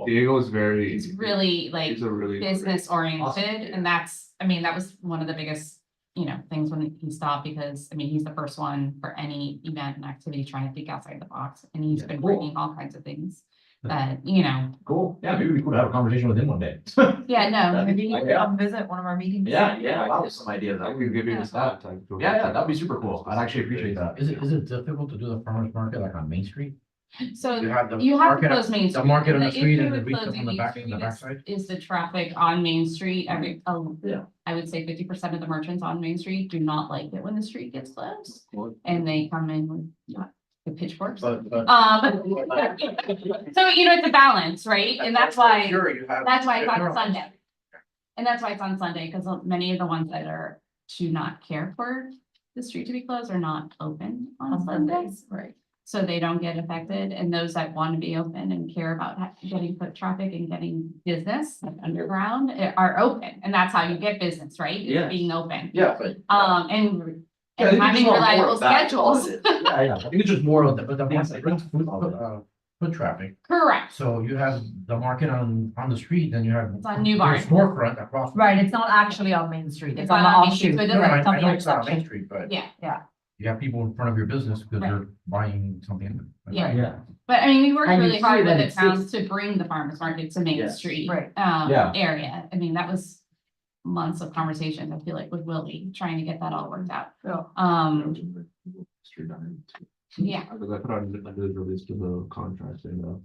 Diego is very. It's really like He's a really. business oriented, Awesome. and that's, I mean, that was one of the biggest, you know, things when he stopped, because, I mean, he's the first one for any event and activity trying to think outside the box, and he's Yeah. been Cool. bringing all kinds of things that, you know, Cool. Yeah, maybe we could have a conversation with him one day. yeah, no. Maybe you Yeah. could come visit one of our meetings. I'll have some ideas. I can give you Yeah. the stat. Yeah, that'd be super cool. I'd actually appreciate that. Is it difficult to do the farmer's market like on Main Street? So You have the you have to market, close Main the Street. market on the The street issue and the with retail closing on the Main back, in the Street backside? is the traffic on Main Street. Yeah. I would say 50% of the merchants on Main Street do not like it when the street gets closed. And they come in with pitchforks. But. So, you know, it's a balance, right? And that's why, Sure, you have. that's why it's on Sunday. And that's why it's on Sunday, because many of the ones that are to not care for the street to be closed are not open on Sundays. Right. So they don't get affected, and those that want to be open and care about getting foot traffic and getting business like underground are open, and that's how you get business, right? Is Yes. being open. Yeah, but. And Yeah, I think having it's more reliable of that. schedules. Yeah, I think it's just more of the, but the Things market, like foot traffic. Correct. So you have the market on the street, then you have. It's on New Barn. your Storefront across. Right, it's not actually on Main Street. It's It's on the not on Main Street, offshoot. so it No, doesn't I come know it's not on here. Main Street, but Yeah, you have people in front of your business because Right. they're buying something. Yeah. Yeah. but I mean, we worked And you really see hard that with it the towns to bring the farmers market to Main Yes. Street. Right. Yeah. Area. I mean, that was months of conversation, I feel like, with Willie, trying to get that all worked out. Street dining. Yeah. Because I put out a news release to the contract and,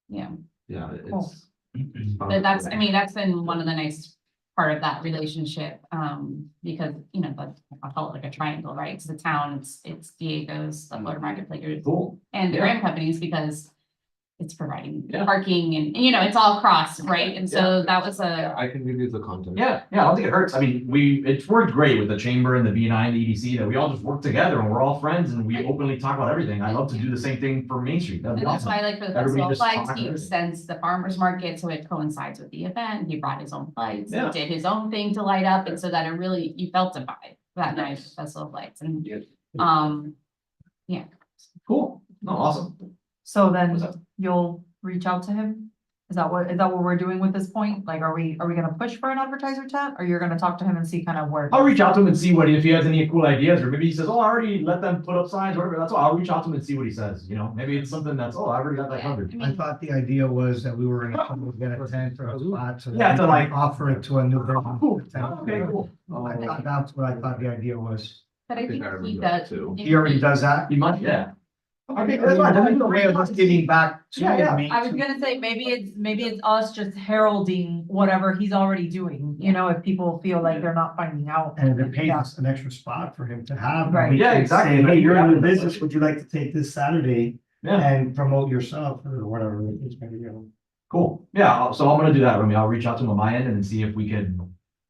Yeah. yeah, Cool. it's. But that's, I mean, that's been one of the nice part of that relationship, because, you know, I'll call it like a triangle, right? It's the town, it's Diego's, the Motor Market Players, Cool. and the Yeah. grant companies, because it's providing Yeah. parking and, you know, it's all cross, right? And so that was a, I can give you the context. Yeah, I don't think it hurts. I mean, it's worked great with the chamber and the B9 and the EDC, that we all just work together and we're all friends and we openly talk about everything. I love to do the same thing for Main Street. That'd be and that's awesome. why, like, for the Everybody festival just flights, talk he everything. extends the farmer's market, so it coincides with the event. He brought his own flights, he Yeah. did his own thing to light up, and so that it really, you felt the vibe. that night, Festival of Lights, and, Yes. Cool. No, awesome. So What's then up? you'll reach out to him? Is that what we're doing with this point? Like, are we gonna push for an advertiser chat, or you're gonna talk to him and see kind of where? I'll reach out to him and see if he has any cool ideas, or maybe he says, oh, I already let them put up signs, whatever, that's all, I'll reach out to him and see what he says, you know, maybe it's something that's, oh, I already got that yeah, covered. I I mean, thought the idea was that we were gonna come get a tent or a spot, so. that Yeah, we to could like- Offer it to a new Cool. business. Okay, cool. I thought that's what I thought the idea was. but I think he remember does. that too. He already does that? You might, yeah. Okay, That's the way of us getting back to Yeah, yeah. Main I was Street. gonna say, maybe it's us just heralding whatever he's already doing, you know, if people feel like they're not finding out. And if it pays Yeah. us an extra spot for him to have. Right. we Yeah, can exactly. say, hey, you're in the business, would you like to take this Saturday Yeah, and promote yourself or whatever? It's gonna be, cool. Yeah, so I'm gonna do that, Remy. I'll reach out to him on my end and see if we can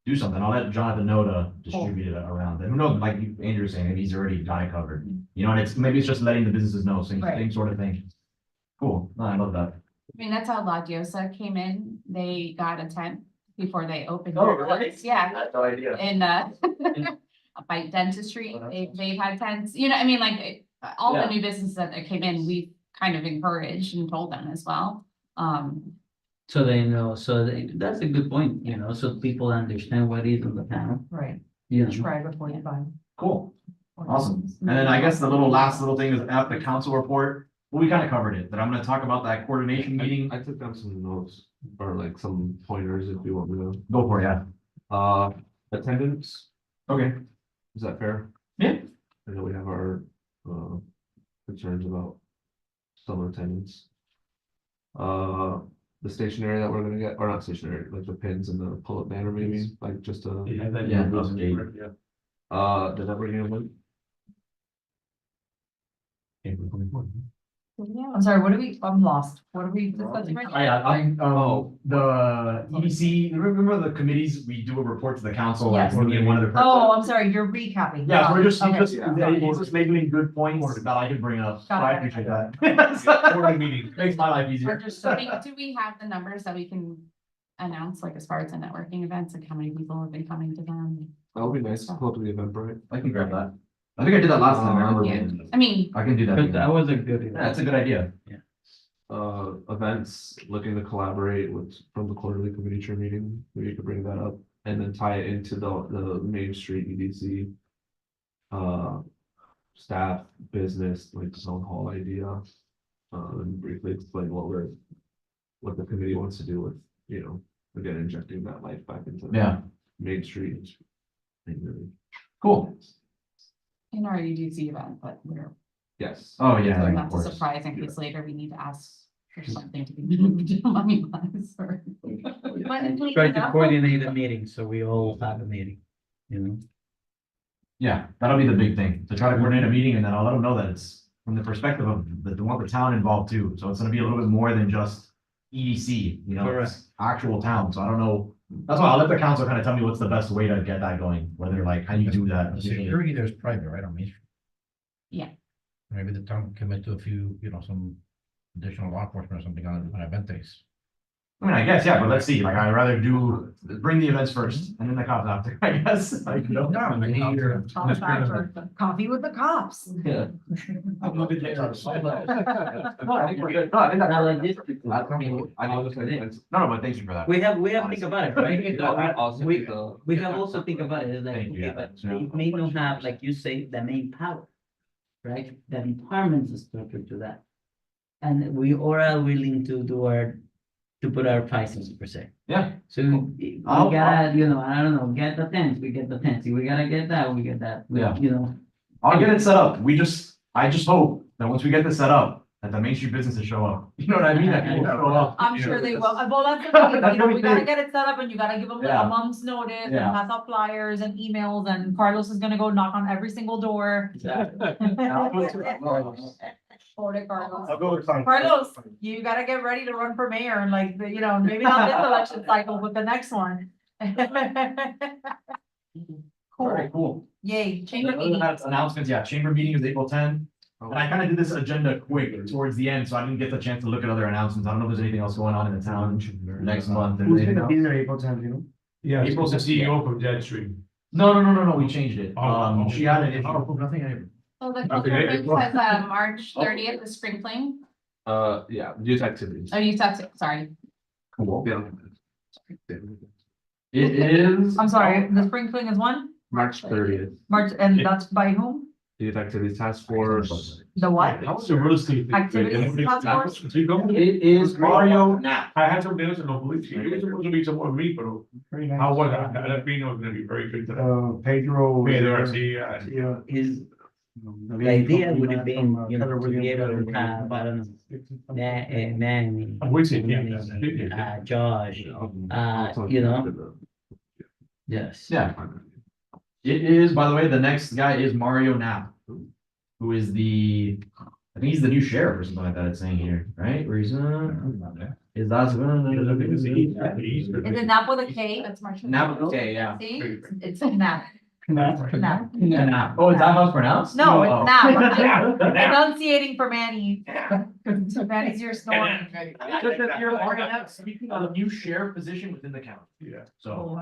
do something. I'll let Jonathan know to distribute it around. And who knows, like Andrew was saying, maybe he's already got it covered. You know, and maybe it's just letting the businesses know, same Right. sort of thing. Cool. No, I love that. I mean, that's how La Diosa came in, they got a tent before they opened. Oh, their really? doors. Yeah, That's no idea. in by Dentistry, Oh, that's they've had tents, you know, I mean, like, all the Yeah. new businesses that came in, we kind of encouraged and told them as well. So they know, that's a good point, you know, so people understand what is in the town, Right, you know. try before you buy. Cool. Awesome. And then I guess the last little thing is at the council report. Well, we kind of covered it, but I'm gonna talk about that coordination meeting. I took down some notes or like some pointers if you want me to. Go for it, yeah. Attendance, Okay. is that fair? Yeah. I know we have our concerns about summer attendance. The stationery that we're gonna get, or not stationery, like the pins and the pull-up banner maybe, like just a, Yeah, that. Yeah, those Yeah. gate. does that bring you one? I'm sorry, I'm lost. What are we discussing right now? The EDC, remember the committees, we do a report to the council, like, Yes. me and one other person. Oh, I'm sorry, you're recapping. Yeah, so we're just, Okay. he's just making good points that I could bring up, so I Got it. appreciate that. Board meeting, makes my life We're easier. just, do we have the numbers that we can announce, like as far as the networking events, like how many people have been coming to them? That would be nice, pull up to the Eventbrite. I can grab that. I think I did that last time, I remember. Yeah. I mean, I can do that. But again. that was a good. Yeah, that's a good idea. Events, looking to collaborate with, from the quarterly committee chair meeting, maybe you could bring that up, and then tie it into the Main Street EDC. Staff, business, like zone hall idea. And briefly explain what the committee wants to do with, you know, again, injecting that life back into. Yeah, Main Street. And, cool. in our UDC event, but we're yes. Oh, yeah, so of not to course. surprise in case later we need to ask for something to be moved money wise or. Try to coordinate a meeting, so we all have a meeting, you know. Yeah, that'll be the big thing, to try to coordinate a meeting and then I'll let them know that it's from the perspective of the want the town involved too. So it's gonna be a little bit more than just EDC, you know, it's actual town. So I don't know. That's why I'll let the council kind of tell me what's the best way to get that going, whether like, how you do that. The security there's private, right, on Main Street? Yeah. Maybe the town can commit to a few, some additional law enforcement or something on event days. I mean, I guess, yeah, but let's see, like, I'd rather bring the events first and then the cops after, I guess. Like, you know? Coffee with the cops. Yeah. Now, like this, No, but thanks for that. we have to think about it, right? Also, We, the- we have also think about it, like, Thank you, okay, yeah. but it may not have, like you say, the main power. Right, the departments is structured to that. And we all are willing to put our prices per se. Yeah. So we I'll- gotta, I don't know, get the tents, we get the tents, we gotta get that, we get that, Yeah. You I'll get it set up. I just hope that once we get this set up, that the Main Street businesses show up. You know what I mean? That people show up. I'm you sure know, they because- will. Well, that's the thing, That's what we we gotta do. get it set up and you gotta give them like Yeah. a month's notice and Yeah. pass out flyers and emails and Carlos is gonna go knock on every single door. Order Carlos. I'll go with Carlos. Carlos, you gotta get ready to run for mayor and like, maybe not this election cycle, but the next one. All right, Cool, cool. yay, chamber Other than meeting. that, announcements, yeah, chamber meeting is April 10th. And I kind of did this agenda quick towards the end, so I didn't get the chance to look at other announcements. I don't know if there's anything else going on in the town next month. or Who's anything gonna be else. there April 10th, Yeah, April's the the CEO. CEO from Dead Stream. No, we changed it. Oh. She had an issue. Nothing I. So the Okay, cultural yeah, thing go says, March 30th is spring fling. Yeah, youth activities. Oh, you talked, sorry. Yeah. It is. I'm sorry, the spring fling is one, March 30th, March, and that's by whom? youth activities task force. The what? How was the real estate? thing? Activities task force? So you go- It is Mario now. I had some days in the police, it was supposed to be some more meat, but how was that? That being was gonna be very good today. Pedro. Pedro Garcia, Yeah. Is, the idea would have been, you know, to be able to have, I don't know, Manny, I'm waiting, yeah. Josh, you know, yes. Yeah. It is, by the way, the next guy is Mario Knapp, who is I think he's the new sheriff or something like that. It's saying here, right? Where he's is that? Is it Nap with a K? That's March. Nap, okay, yeah. See, it's Nap. Nap. Nap. Oh, is that how it's pronounced? No, Oh. it's Nap. I'm just enunciating for Manny. Manny's your snoring. Just that you're Mario Knapp speaking on a new sheriff position within the county. Yeah. So,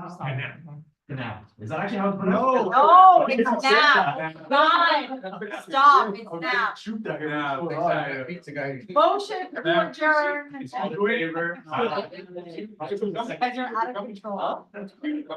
And Nap. Is that actually how it's pronounced? No, it's Nap. God, stop, it's Nap. Shoot that Yeah, Motion to adjourn. It's all in favor. Guys are out of control.